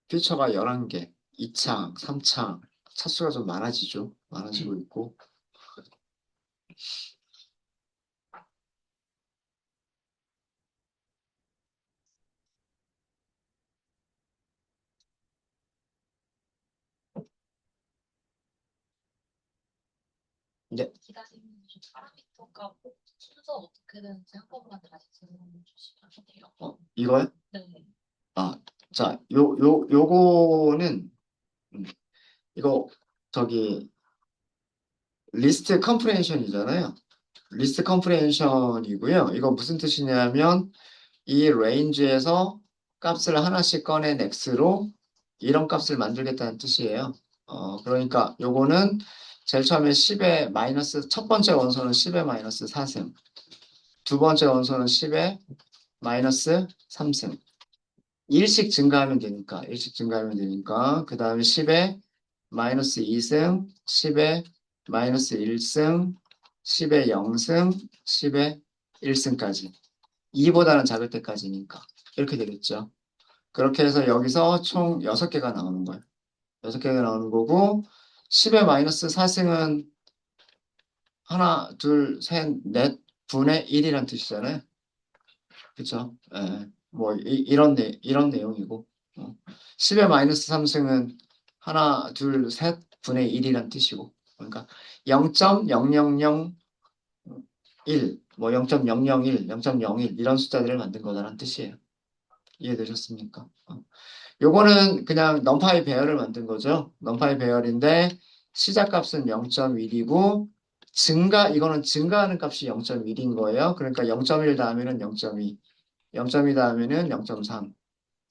퓨처가 11개, 2창, 3창, 차수가 좀 많아지죠. 많아지고 있고. 이제 기다리는 중 파라미터가 꼭 순서 어떻게 되는지 한 번만 다시 질문해 주시면 안 돼요? 이거요? 네. 자, 요거는 이거 저기 리스트 컴프레hension이잖아요. 리스트 컴프레hension이고요. 이거 무슨 뜻이냐면 이 레인지에서 값을 하나씩 꺼낸 x로 이런 값을 만들겠다는 뜻이에요. 그러니까 요거는 제일 처음에 10의 마이너스 첫 번째 원소는 10의 마이너스 4승, 두 번째 원소는 10의 마이너스 3승. 1씩 증가하면 되니까, 1씩 증가하면 되니까, 그 다음에 10에 마이너스 2승, 10에 마이너스 1승, 10에 0승, 10에 1승까지. 2보다는 작을 때까지니까. 이렇게 되겠죠. 그렇게 해서 여기서 총 6개가 나오는 거예요. 6개가 나오는 거고, 10의 마이너스 4승은 하나, 둘, 셋, 넷 분의 1이란 뜻이잖아요. 그쵸? 예. 뭐, 이런 내용이고. 10의 마이너스 3승은 하나, 둘, 셋 분의 1이란 뜻이고. 그러니까 0.0001, 뭐 0.001, 0.01 이런 숫자들을 만든 거다라는 뜻이에요. 이해되셨습니까? 요거는 그냥 넘파이 배열을 만든 거죠. 넘파이 배열인데 시작값은 0.1이고 이거는 증가하는 값이 0.1인 거예요. 그러니까 0.1 다음에는 0.2, 0.2 다음에는 0.3,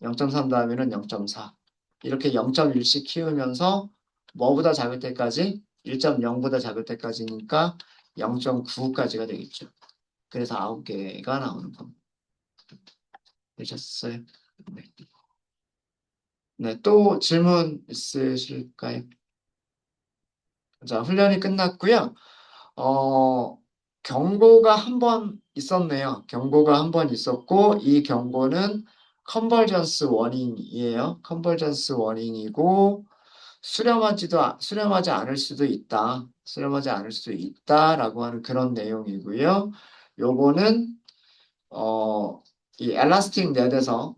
0.3 다음에는 0.4 이렇게 0.1씩 키우면서 뭐보다 작을 때까지 1.0보다 작을 때까지니까 0.9까지가 되겠죠. 그래서 9개가 나오는 겁니다. 되셨어요? 네. 네, 또 질문 있으실까요? 자, 훈련이 끝났고요. 어, 경고가 한 번 있었네요. 경고가 한 번 있었고, 이 경고는 컨버전스 워닝이에요. 컨버전스 워닝이고, 수렴하지 않을 수도 있다. 수렴하지 않을 수도 있다라고 하는 그런 내용이고요. 요거는, 이 엘라스틱 넷에서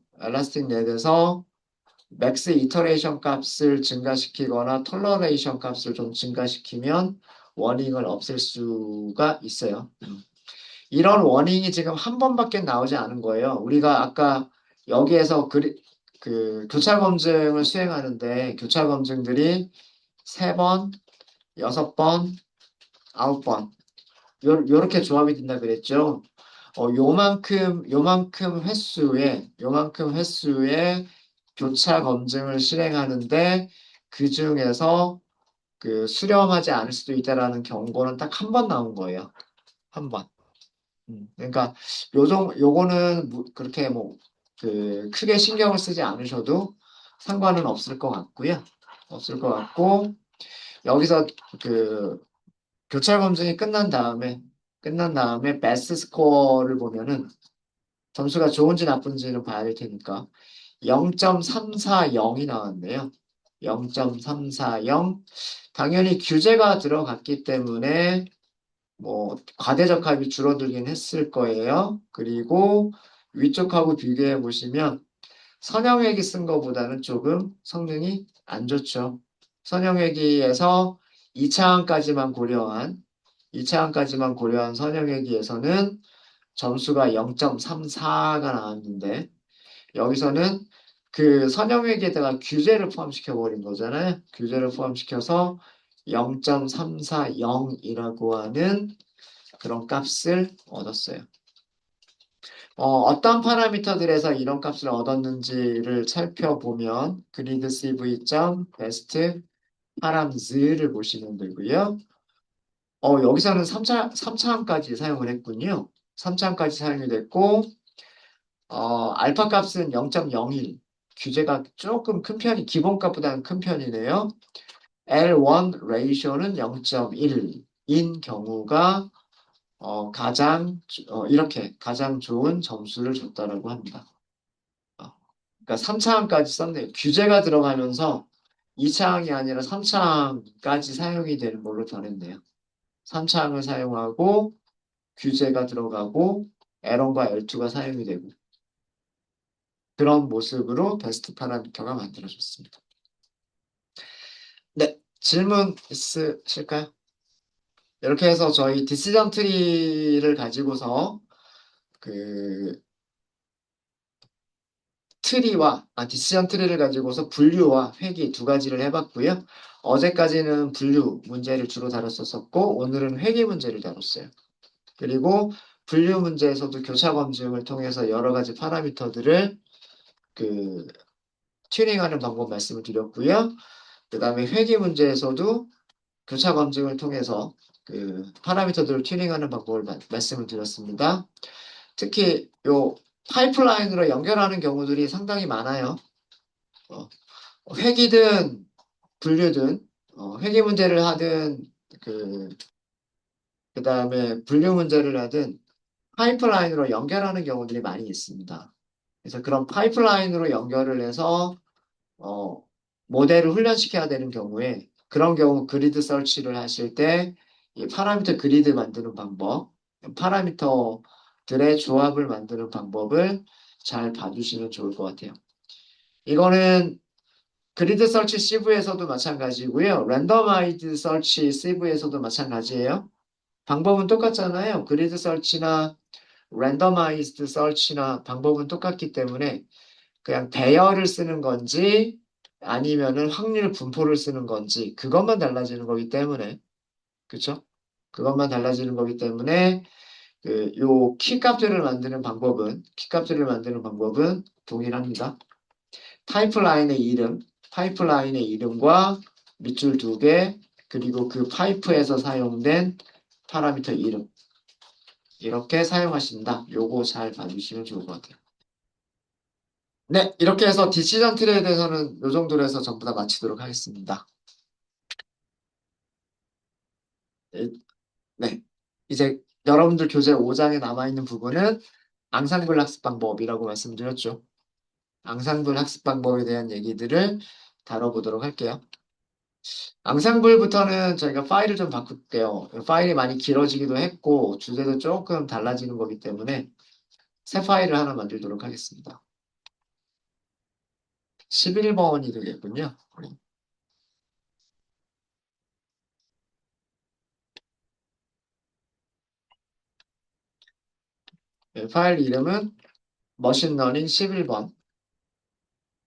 맥스 이터레이션 값을 증가시키거나 톨러레이션 값을 좀 증가시키면 워닝을 없앨 수가 있어요. 이런 워닝이 지금 한 번밖에 나오지 않은 거예요. 우리가 아까 여기에서 그 교차 검증을 수행하는데 교차 검증들이 3번, 6번, 9번 요렇게 조합이 된다 그랬죠. 요만큼 횟수의 교차 검증을 실행하는데 그 중에서 그 수렴하지 않을 수도 있다라는 경고는 딱 한 번 나온 거예요. 한 번. 그러니까 요거는 그렇게 뭐 그 크게 신경을 쓰지 않으셔도 상관은 없을 것 같고요. 없을 것 같고 여기서 그 교차 검증이 끝난 다음에 베스트 스코어를 보면은 점수가 좋은지 나쁜지는 봐야 될 테니까 0.340이 나왔네요. 0.340. 당연히 규제가 들어갔기 때문에 뭐 과대적합이 줄어들긴 했을 거예요. 그리고 위쪽하고 비교해 보시면 선형회기 쓴 거보다는 조금 성능이 안 좋죠. 선형회기에서 2차항까지만 고려한 선형회기에서는 점수가 0.34가 나왔는데 여기서는 그 선형회계에다가 규제를 포함시켜 버린 거잖아요. 규제를 포함시켜서 0.340이라고 하는 그런 값을 얻었어요. 어떤 파라미터들에서 이런 값을 얻었는지를 살펴보면 grid cv.best 파람즈를 보시면 되고요. 여기서는 3차항까지 사용을 했군요. 3차항까지 사용이 됐고 알파 값은 0.01. 규제가 조금 큰 편이, 기본값보다는 큰 편이네요. L1 레이쇼는 0.1인 경우가 이렇게 가장 좋은 점수를 줬다라고 합니다. 그러니까 3차항까지 썼네요. 규제가 들어가면서 2차항이 아니라 3차항까지 사용이 되는 걸로 변했네요. 3차항을 사용하고 규제가 들어가고 L1과 L2가 사용이 되고 그런 모습으로 베스트 파라미터가 만들어졌습니다. 네, 질문 있으실까요? 이렇게 해서 저희 디시전 트리를 가지고서 그 디시전 트리를 가지고서 분류와 회귀 두 가지를 해봤고요. 어제까지는 분류 문제를 주로 다뤘었고 오늘은 회귀 문제를 다뤘어요. 그리고 분류 문제에서도 교차 검증을 통해서 여러 가지 파라미터들을 그 튜닝하는 방법 말씀을 드렸고요. 그 다음에 회귀 문제에서도 교차 검증을 통해서 그 파라미터들을 튜닝하는 방법을 말씀을 드렸습니다. 특히 요 파이프라인으로 연결하는 경우들이 상당히 많아요. 어, 회귀든 분류든 회귀 문제를 하든 그 다음에 분류 문제를 하든 파이프라인으로 연결하는 경우들이 많이 있습니다. 그래서 그런 파이프라인으로 연결을 해서 어, 모델을 훈련시켜야 되는 경우에 그런 경우 그리드 설치를 하실 때 이 파라미터 그리드 만드는 방법, 파라미터들의 조합을 만드는 방법을 잘 봐주시면 좋을 것 같아요. 이거는 그리드 설치 CV에서도 마찬가지고요. 랜더마이즈 설치 CV에서도 마찬가지예요. 방법은 똑같잖아요. 그리드 설치나 랜더마이즈드 설치나 방법은 똑같기 때문에 그냥 배열을 쓰는 건지 아니면은 확률 분포를 쓰는 건지 그것만 달라지는 거기 때문에 그쵸? 그것만 달라지는 거기 때문에 요 키 값들을 만드는 방법은 동일합니다. 파이프라인의 이름과 밑줄 두 개, 그리고 그 파이프에서 사용된 파라미터 이름 이렇게 사용하신다. 요거 잘 봐주시면 좋을 것 같아요. 네, 이렇게 해서 디시전 트리에 대해서는 요 정도로 해서 전부 다 마치도록 하겠습니다. 네, 네. 이제 여러분들 교재 5장에 남아있는 부분은 앙상블 학습 방법이라고 말씀드렸죠. 앙상블 학습 방법에 대한 얘기들을 다뤄보도록 할게요. 앙상블부터는 저희가 파일을 좀 바꿀게요. 파일이 많이 길어지기도 했고 주제도 조금 달라지는 거기 때문에 새 파일을 하나 만들도록 하겠습니다. 11번이 되겠군요. 파일 이름은 머신러닝 11번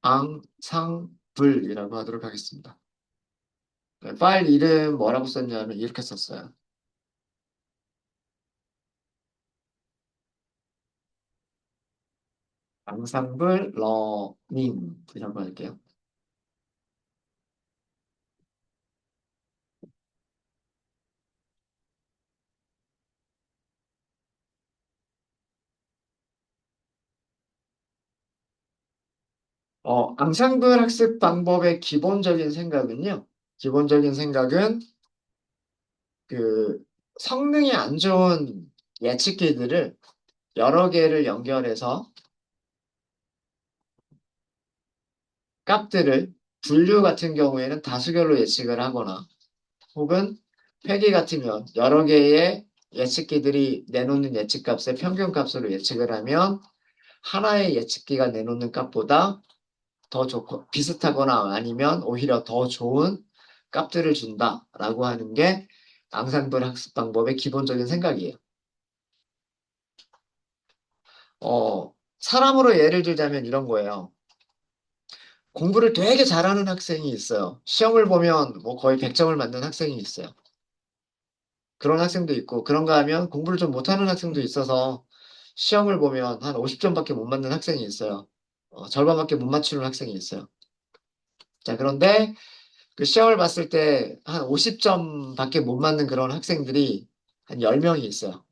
앙상블이라고 하도록 하겠습니다. 파일 이름 뭐라고 썼냐면 이렇게 썼어요. 앙상블 러닝 이라고 할게요. 앙상블 학습 방법의 기본적인 생각은요. 기본적인 생각은 그 성능이 안 좋은 예측기들을 여러 개를 연결해서 값들을 분류 같은 경우에는 다수결로 예측을 하거나 혹은 폐기 같으면 여러 개의 예측기들이 내놓는 예측값의 평균값으로 예측을 하면 하나의 예측기가 내놓는 값보다 더 좋고 비슷하거나 아니면 오히려 더 좋은 값들을 준다라고 하는 게 앙상블 학습 방법의 기본적인 생각이에요. 사람으로 예를 들자면 이런 거예요. 공부를 되게 잘하는 학생이 있어요. 시험을 보면 뭐 거의 100점을 맞는 학생이 있어요. 그런 학생도 있고, 그런가 하면 공부를 좀 못하는 학생도 있어서 시험을 보면 한 50점밖에 못 맞는 학생이 있어요. 절반밖에 못 맞추는 학생이 있어요. 자, 그런데 그 시험을 봤을 때 한 50점밖에 못 맞는 그런 학생들이 한 10명이 있어요.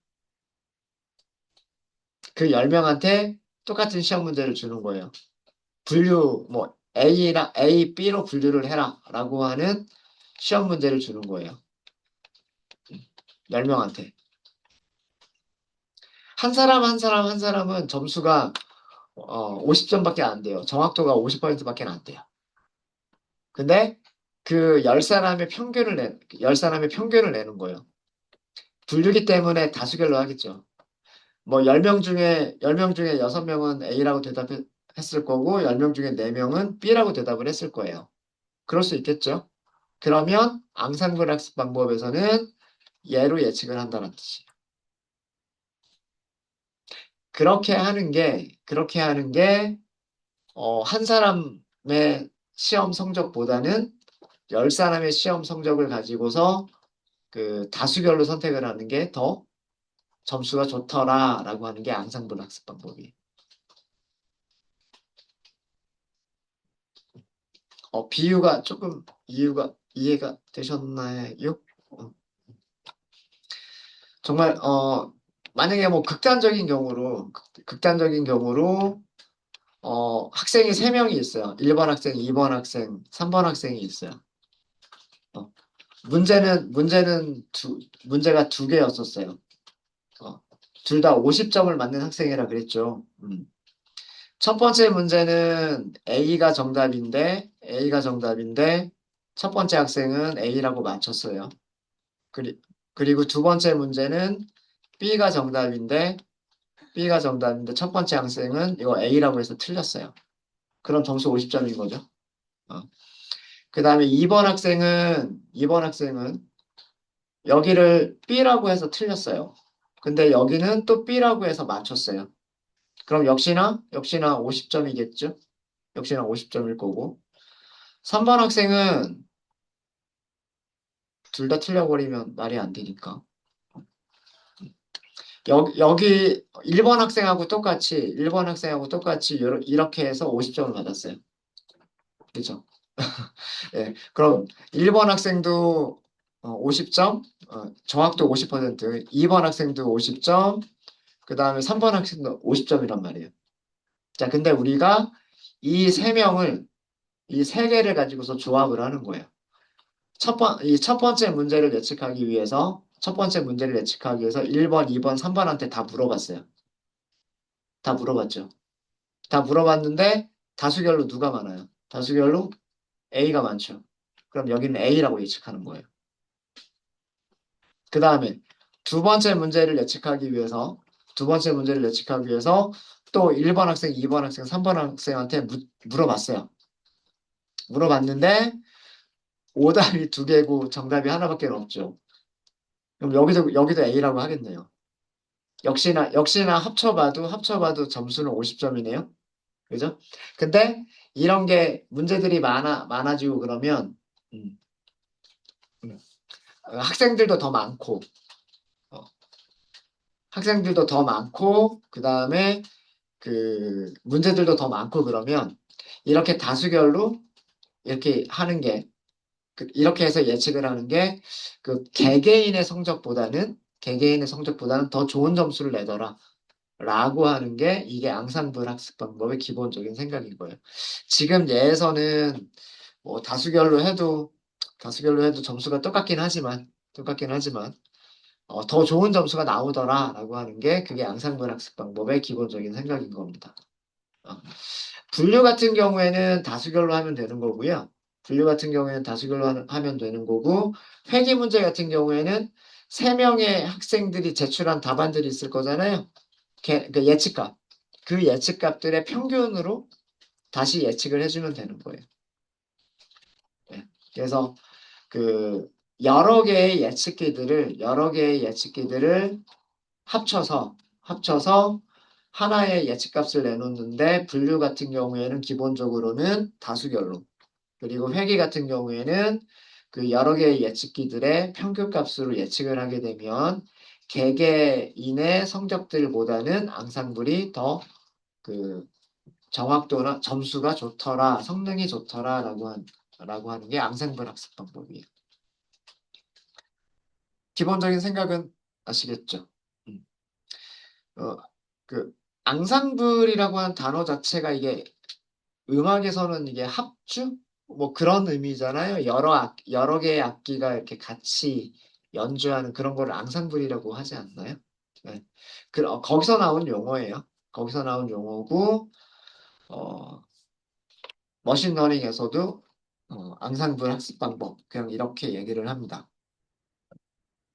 그 10명한테 똑같은 시험 문제를 주는 거예요. 분류, 뭐, A랑 A, B로 분류를 해라 라고 하는 시험 문제를 주는 거예요. 10명한테. 한 사람 한 사람 한 사람은 점수가 50점밖에 안 돼요. 정확도가 50%밖에 안 돼요. 근데 그 10사람의 평균을 내는 거예요. 분류기 때문에 다수결로 하겠죠. 뭐 10명 중에 6명은 A라고 대답했을 거고 10명 중에 4명은 B라고 대답을 했을 거예요. 그럴 수 있겠죠. 그러면 앙상블 학습 방법에서는 얘로 예측을 한다는 뜻이에요. 그렇게 하는 게 한 사람의 시험 성적보다는 10사람의 시험 성적을 가지고서 그 다수결로 선택을 하는 게 더 점수가 좋더라라고 하는 게 앙상블 학습 방법이에요. 비유가 조금 이해가 되셨나요? 어, 정말 만약에 뭐 극단적인 경우로 학생이 3명이 있어요. 1번 학생, 2번 학생, 3번 학생이 있어요. 어, 문제가 두 개였었어요. 둘 다 50점을 맞는 학생이라 그랬죠. 첫 번째 문제는 A가 정답인데 첫 번째 학생은 A라고 맞췄어요. 그리고 두 번째 문제는 B가 정답인데 첫 번째 학생은 이거 A라고 해서 틀렸어요. 그럼 점수 50점인 거죠. 어. 그 다음에 2번 학생은 여기를 B라고 해서 틀렸어요. 근데 여기는 또 B라고 해서 맞췄어요. 그럼 역시나 50점이겠죠? 역시나 50점일 거고. 3번 학생은 둘 다 틀려버리면 말이 안 되니까. 여기 1번 학생하고 똑같이 이렇게 해서 50점을 받았어요. 그죠? 예, 그럼 1번 학생도 50점, 정확도 50%, 2번 학생도 50점, 그 다음에 3번 학생도 50점이란 말이에요. 자, 근데 우리가 이 세 개를 가지고서 조합을 하는 거예요. 이 첫 번째 문제를 예측하기 위해서 1번, 2번, 3번한테 다 물어봤어요. 다 물어봤죠. 다 물어봤는데 다수결로 누가 많아요? 다수결로 A가 많죠. 그럼 여기는 A라고 예측하는 거예요. 그 다음에 두 번째 문제를 예측하기 위해서 또 1번 학생, 2번 학생, 3번 학생한테 물어봤어요. 물어봤는데 오답이 두 개고 정답이 하나밖에 없죠. 그럼 여기도 A라고 하겠네요. 역시나 합쳐봐도 점수는 50점이네요. 그죠? 근데 이런 게 문제들이 많아지고 그러면 음, 음, 학생들도 더 많고 어, 그 다음에 그 문제들도 더 많고 그러면 이렇게 다수결로 이렇게 하는 게 이렇게 해서 예측을 하는 게 그 개개인의 성적보다는 더 좋은 점수를 내더라. 라고 하는 게 이게 앙상블 학습 방법의 기본적인 생각인 거예요. 지금 예에서는 뭐 다수결로 해도 점수가 똑같긴 하지만 더 좋은 점수가 나오더라라고 하는 게 그게 앙상블 학습 방법의 기본적인 생각인 겁니다. 어. 분류 같은 경우에는 다수결로 하면 되는 거고요. 분류 같은 경우에는 다수결로 하면 되는 거고, 회기 문제 같은 경우에는 3명의 학생들이 제출한 답안들이 있을 거잖아요. 그 예측값. 그 예측값들의 평균으로 다시 예측을 해주면 되는 거예요. 네. 그래서 그 여러 개의 예측기들을 합쳐서 하나의 예측값을 내놓는데 분류 같은 경우에는 기본적으로는 다수결로 그리고 회계 같은 경우에는 그 여러 개의 예측기들의 평균값으로 예측을 하게 되면 개개인의 성적들보다는 앙상블이 더 그 정확도나 점수가 좋더라, 성능이 좋더라라고 하는 게 앙상블 학습 방법이에요. 기본적인 생각은 아시겠죠? 음. 어, 그 앙상블이라고 하는 단어 자체가 이게 음악에서는 이게 합주 뭐 그런 의미잖아요. 여러 개의 악기가 이렇게 같이 연주하는 그런 걸 앙상블이라고 하지 않나요? 네. 거기서 나온 용어예요. 거기서 나온 용어고 어, 머신러닝에서도 앙상블 학습 방법 그냥 이렇게 얘기를 합니다.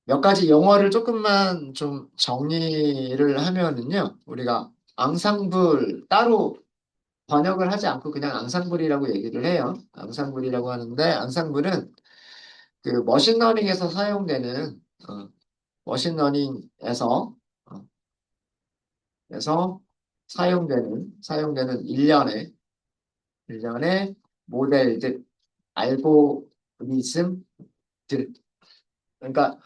몇 가지 용어를 조금만 좀 정리를 하면은요, 우리가 앙상블 따로 번역을 하지 않고 그냥 앙상블이라고 얘기를 해요. 앙상블이라고 하는데 앙상블은 그 머신러닝에서 어, 에서 사용되는 일련의 모델들, 알고리즘들 그러니까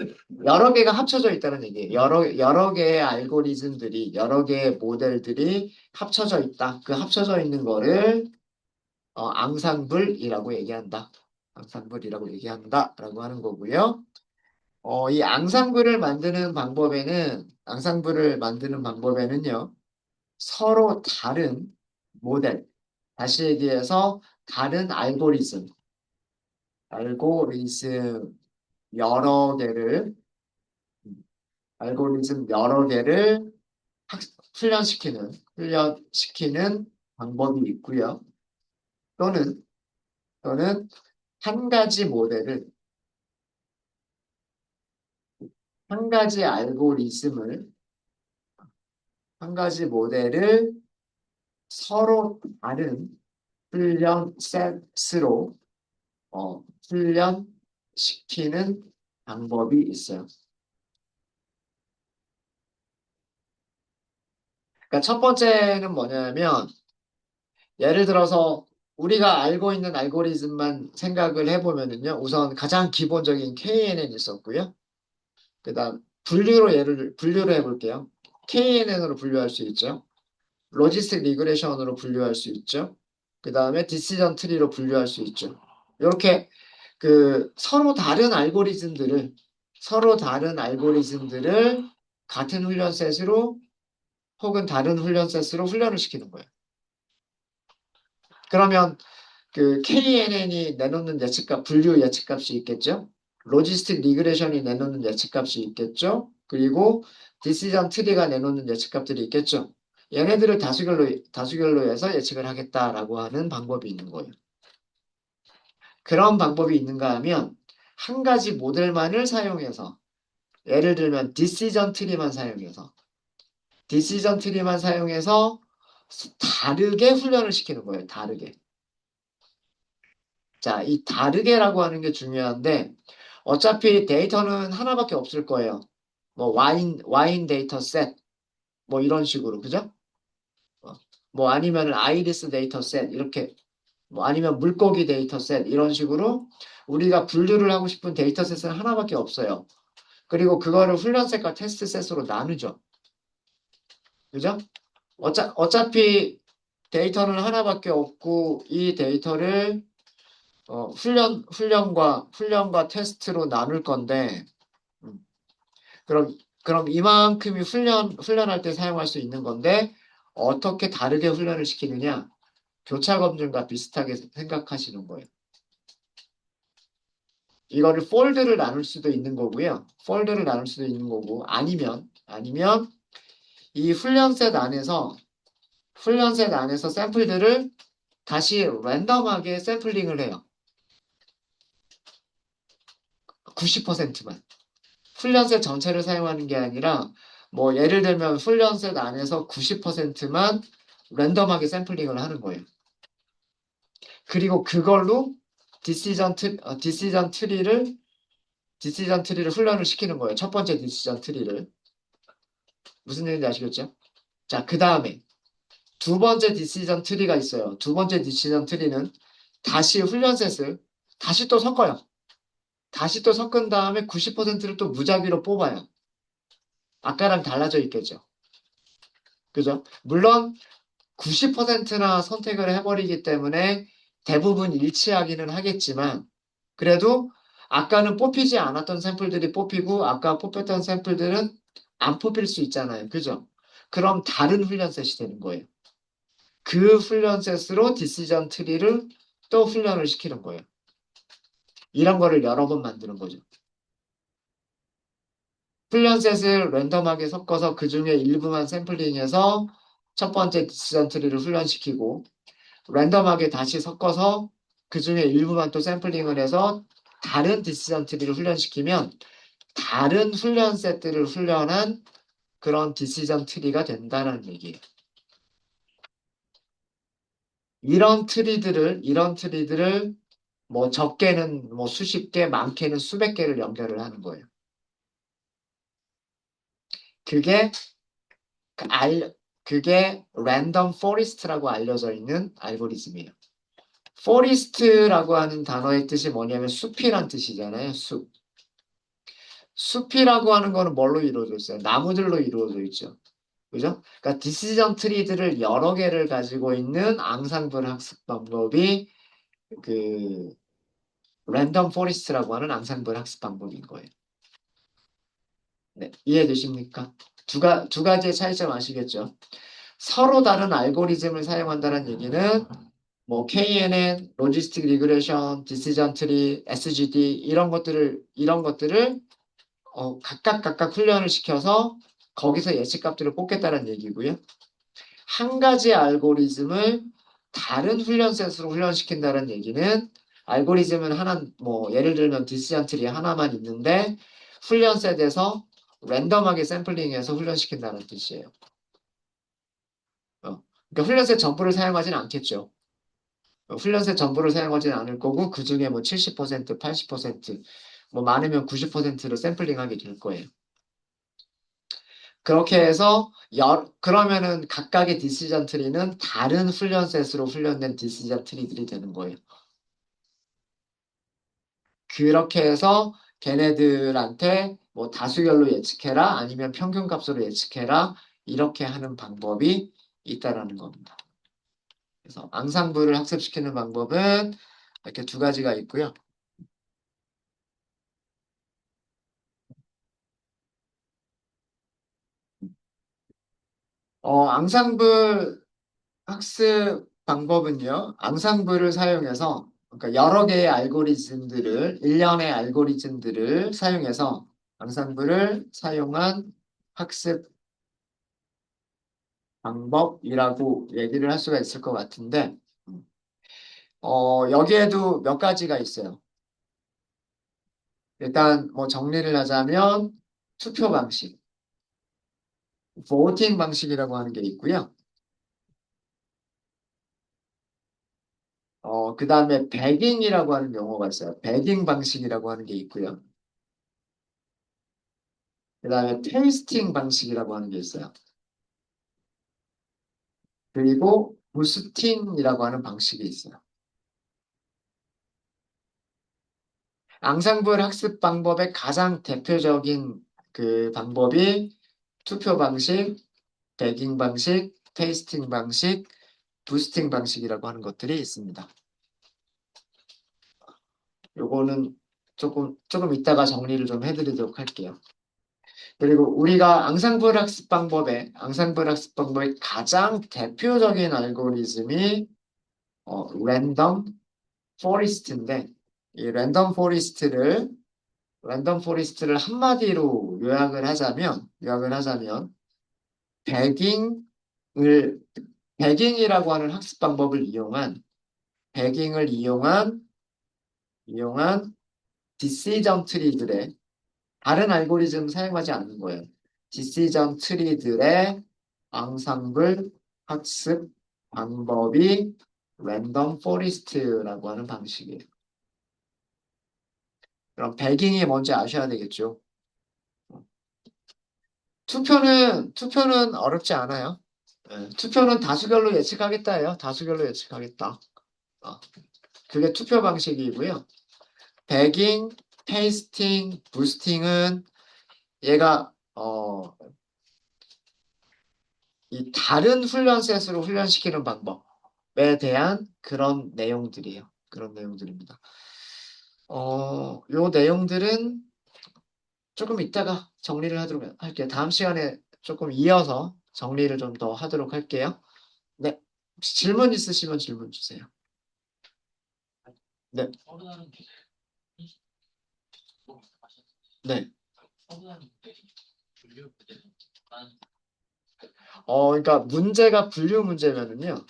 여러 개가 합쳐져 있다는 얘기예요. 여러 개의 알고리즘들이 여러 개의 모델들이 합쳐져 있다. 그 합쳐져 있는 거를 앙상블이라고 얘기한다. 앙상블이라고 얘기한다라고 하는 거고요. 이 앙상블을 만드는 방법에는요. 서로 다른 모델, 다시 얘기해서 다른 알고리즘 여러 개를 알고리즘 여러 개를 훈련시키는 방법이 있고요. 또는 또는 한 가지 모델을 한 가지 알고리즘을 한 가지 모델을 서로 다른 훈련 셋으로 훈련시키는 방법이 있어요. 그러니까 첫 번째는 뭐냐면 예를 들어서 우리가 알고 있는 알고리즘만 생각을 해보면은요. 우선 가장 기본적인 KNN 있었고요. 그다음 분류로 해볼게요. KNN으로 분류할 수 있죠. 로지스틱 리그레션으로 분류할 수 있죠. 그 다음에 디시전 트리로 분류할 수 있죠. 이렇게 그 서로 다른 알고리즘들을 같은 훈련 셋으로 혹은 다른 훈련 셋으로 훈련을 시키는 거예요. 그러면 그 KNN이 내놓는 분류 예측값이 있겠죠. 로지스틱 리그레션이 내놓는 예측값이 있겠죠. 그리고 디시전 트리가 내놓는 예측값들이 있겠죠. 얘네들을 다수결로 해서 예측을 하겠다라고 하는 방법이 있는 거예요. 그런 방법이 있는가 하면 한 가지 모델만을 사용해서 예를 들면 디시전 트리만 사용해서 다르게 훈련을 시키는 거예요. 다르게. 자, 이 다르게라고 하는 게 중요한데 어차피 데이터는 하나밖에 없을 거예요. 뭐 와인 데이터 셋, 뭐 이런 식으로, 그죠? 뭐 아니면 아이리스 데이터 셋, 이렇게, 뭐 아니면 물고기 데이터 셋, 이런 식으로 우리가 분류를 하고 싶은 데이터 셋은 하나밖에 없어요. 그리고 그거를 훈련 셋과 테스트 셋으로 나누죠. 그죠? 어차피 데이터는 하나밖에 없고 이 데이터를 훈련과 테스트로 나눌 건데, 음, 그럼 이만큼이 훈련할 때 사용할 수 있는 건데, 어떻게 다르게 훈련을 시키느냐? 교차 검증과 비슷하게 생각하시는 거예요. 이거를 폴드를 나눌 수도 있는 거고요. 폴드를 나눌 수도 있는 거고, 아니면 이 훈련셋 안에서 샘플들을 다시 랜덤하게 샘플링을 해요. 90%만. 훈련셋 전체를 사용하는 게 아니라 뭐 예를 들면 훈련셋 안에서 90%만 랜덤하게 샘플링을 하는 거예요. 그리고 그걸로 디시전 트리를 훈련을 시키는 거예요. 첫 번째 디시전 트리를. 무슨 얘기인지 아시겠죠? 자, 그 다음에 두 번째 디시전 트리가 있어요. 두 번째 디시전 트리는 다시 훈련셋을 다시 또 섞어요. 다시 또 섞은 다음에 90%를 또 무작위로 뽑아요. 아까랑 달라져 있겠죠. 그죠? 물론 90%나 선택을 해버리기 때문에 대부분 일치하기는 하겠지만 그래도 아까는 뽑히지 않았던 샘플들이 뽑히고 아까 뽑혔던 샘플들은 안 뽑힐 수 있잖아요. 그죠? 그럼 다른 훈련셋이 되는 거예요. 그 훈련셋으로 디시전 트리를 또 훈련을 시키는 거예요. 이런 거를 여러 번 만드는 거죠. 훈련셋을 랜덤하게 섞어서 그 중에 일부만 샘플링해서 첫 번째 디시전 트리를 훈련시키고 랜덤하게 다시 섞어서 그 중에 일부만 또 샘플링을 해서 다른 디시전 트리를 훈련시키면 다른 훈련 셋들을 훈련한 그런 디시전 트리가 된다는 얘기예요. 이런 트리들을 뭐 적게는 뭐 수십 개, 많게는 수백 개를 연결을 하는 거예요. 그게 그 그게 랜덤 포리스트라고 알려져 있는 알고리즘이에요. 포리스트라고 하는 단어의 뜻이 뭐냐면 숲이란 뜻이잖아요. 숲. 숲이라고 하는 거는 뭘로 이루어져 있어요? 나무들로 이루어져 있죠. 그죠? 그러니까 디시전 트리들을 여러 개를 가지고 있는 앙상블 학습 방법이 그 랜덤 포리스트라고 하는 앙상블 학습 방법인 거예요. 네, 이해되십니까? 두 가지의 차이점 아시겠죠? 서로 다른 알고리즘을 사용한다는 얘기는 뭐 KNN, 로지스틱 리그레션, 디시전 트리, SGD 이런 것들을 각각 훈련을 시켜서 거기서 예측값들을 뽑겠다는 얘기고요. 한 가지 알고리즘을 다른 훈련셋으로 훈련시킨다는 얘기는 알고리즘은 하나, 뭐 예를 들면 디시전 트리 하나만 있는데 훈련셋에서 랜덤하게 샘플링해서 훈련시킨다는 뜻이에요. 그러니까 훈련셋 전부를 사용하지는 않겠죠. 훈련셋 전부를 사용하지는 않을 거고 그 중에 뭐 70%, 80%뭐 많으면 90%로 샘플링하게 될 거예요. 그렇게 해서 그러면은 각각의 디시전 트리는 다른 훈련셋으로 훈련된 디시전 트리들이 되는 거예요. 그렇게 해서 걔네들한테 뭐 다수결로 예측해라 아니면 평균값으로 예측해라 이렇게 하는 방법이 있다라는 겁니다. 그래서 앙상블을 학습시키는 방법은 이렇게 두 가지가 있고요. 앙상블 학습 방법은요. 앙상블을 사용해서 그러니까 여러 개의 일련의 알고리즘들을 사용해서 앙상블을 사용한 학습 방법이라고 얘기를 할 수가 있을 것 같은데 여기에도 몇 가지가 있어요. 일단 뭐 정리를 하자면 투표 방식, voting 방식이라고 하는 게 있고요. 그 다음에 배깅이라고 하는 용어가 있어요. 배깅 방식이라고 하는 게 있고요. 그 다음에 테이스팅 방식이라고 하는 게 있어요. 그리고 부스팅이라고 하는 방식이 있어요. 앙상블 학습 방법의 가장 대표적인 그 방법이 투표 방식, 배깅 방식, 페이스팅 방식, 부스팅 방식이라고 하는 것들이 있습니다. 요거는 조금 이따가 정리를 좀 해드리도록 할게요. 그리고 우리가 앙상블 학습 방법의 가장 대표적인 알고리즘이 랜덤 포리스트인데 이 랜덤 포리스트를 한마디로 요약을 하자면 배깅을 배깅이라고 하는 학습 방법을 이용한 디시전 트리들의 다른 알고리즘 사용하지 않는 거예요. 디시전 트리들의 앙상블 학습 방법이 랜덤 포리스트라고 하는 방식이에요. 그럼 배깅이 뭔지 아셔야 되겠죠. 투표는 어렵지 않아요. 투표는 다수결로 예측하겠다예요. 다수결로 예측하겠다. 그게 투표 방식이고요. 배깅, 페이스팅, 부스팅은 얘가 이 다른 훈련셋으로 훈련시키는 방법에 대한 그런 내용들이에요. 그런 내용들입니다. 요 내용들은 조금 이따가 정리를 하도록 할게요. 다음 시간에 조금 이어서 정리를 좀 더 하도록 할게요. 네. 혹시 질문 있으시면 질문 주세요. 네. 네. 그러니까 문제가 분류 문제면은요.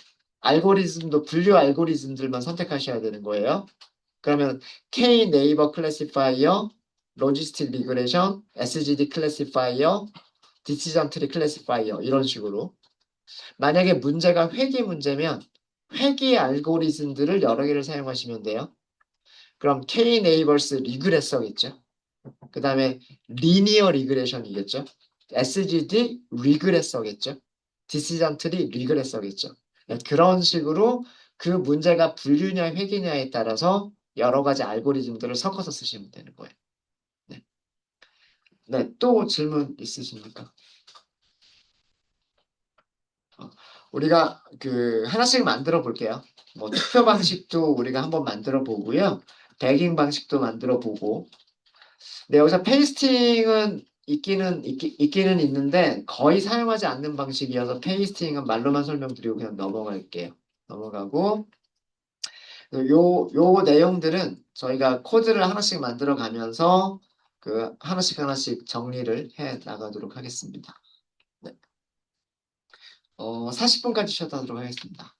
분류 알고리즘들만 선택하셔야 되는 거예요. 그러면 K 네이버 클래시파이어, 로지스틱 리그레션, SGD 클래시파이어, 디시전 트리 클래시파이어 이런 식으로. 만약에 문제가 회귀 문제면 회귀 알고리즘들을 여러 개를 사용하시면 돼요. 그럼 K 네이버스 리그레서겠죠. 그 다음에 리니어 리그레션이겠죠. SGD 리그레서겠죠. 디시전 트리 리그레서겠죠. 네, 그런 식으로 그 문제가 분류냐 회귀냐에 따라서 여러 가지 알고리즘들을 섞어서 쓰시면 되는 거예요. 네, 네, 또 질문 있으십니까? 우리가 하나씩 만들어 볼게요. 뭐 투표 방식도 우리가 한번 만들어 보고요. 배깅 방식도 만들어 보고. 네, 여기서 페이스팅은 있기는 있는데 거의 사용하지 않는 방식이어서 페이스팅은 말로만 설명드리고 그냥 넘어갈게요. 넘어가고 요 내용들은 저희가 코드를 하나씩 만들어 가면서 하나씩 정리를 해 나가도록 하겠습니다. 네. 40분까지 쉬었다 하도록 하겠습니다.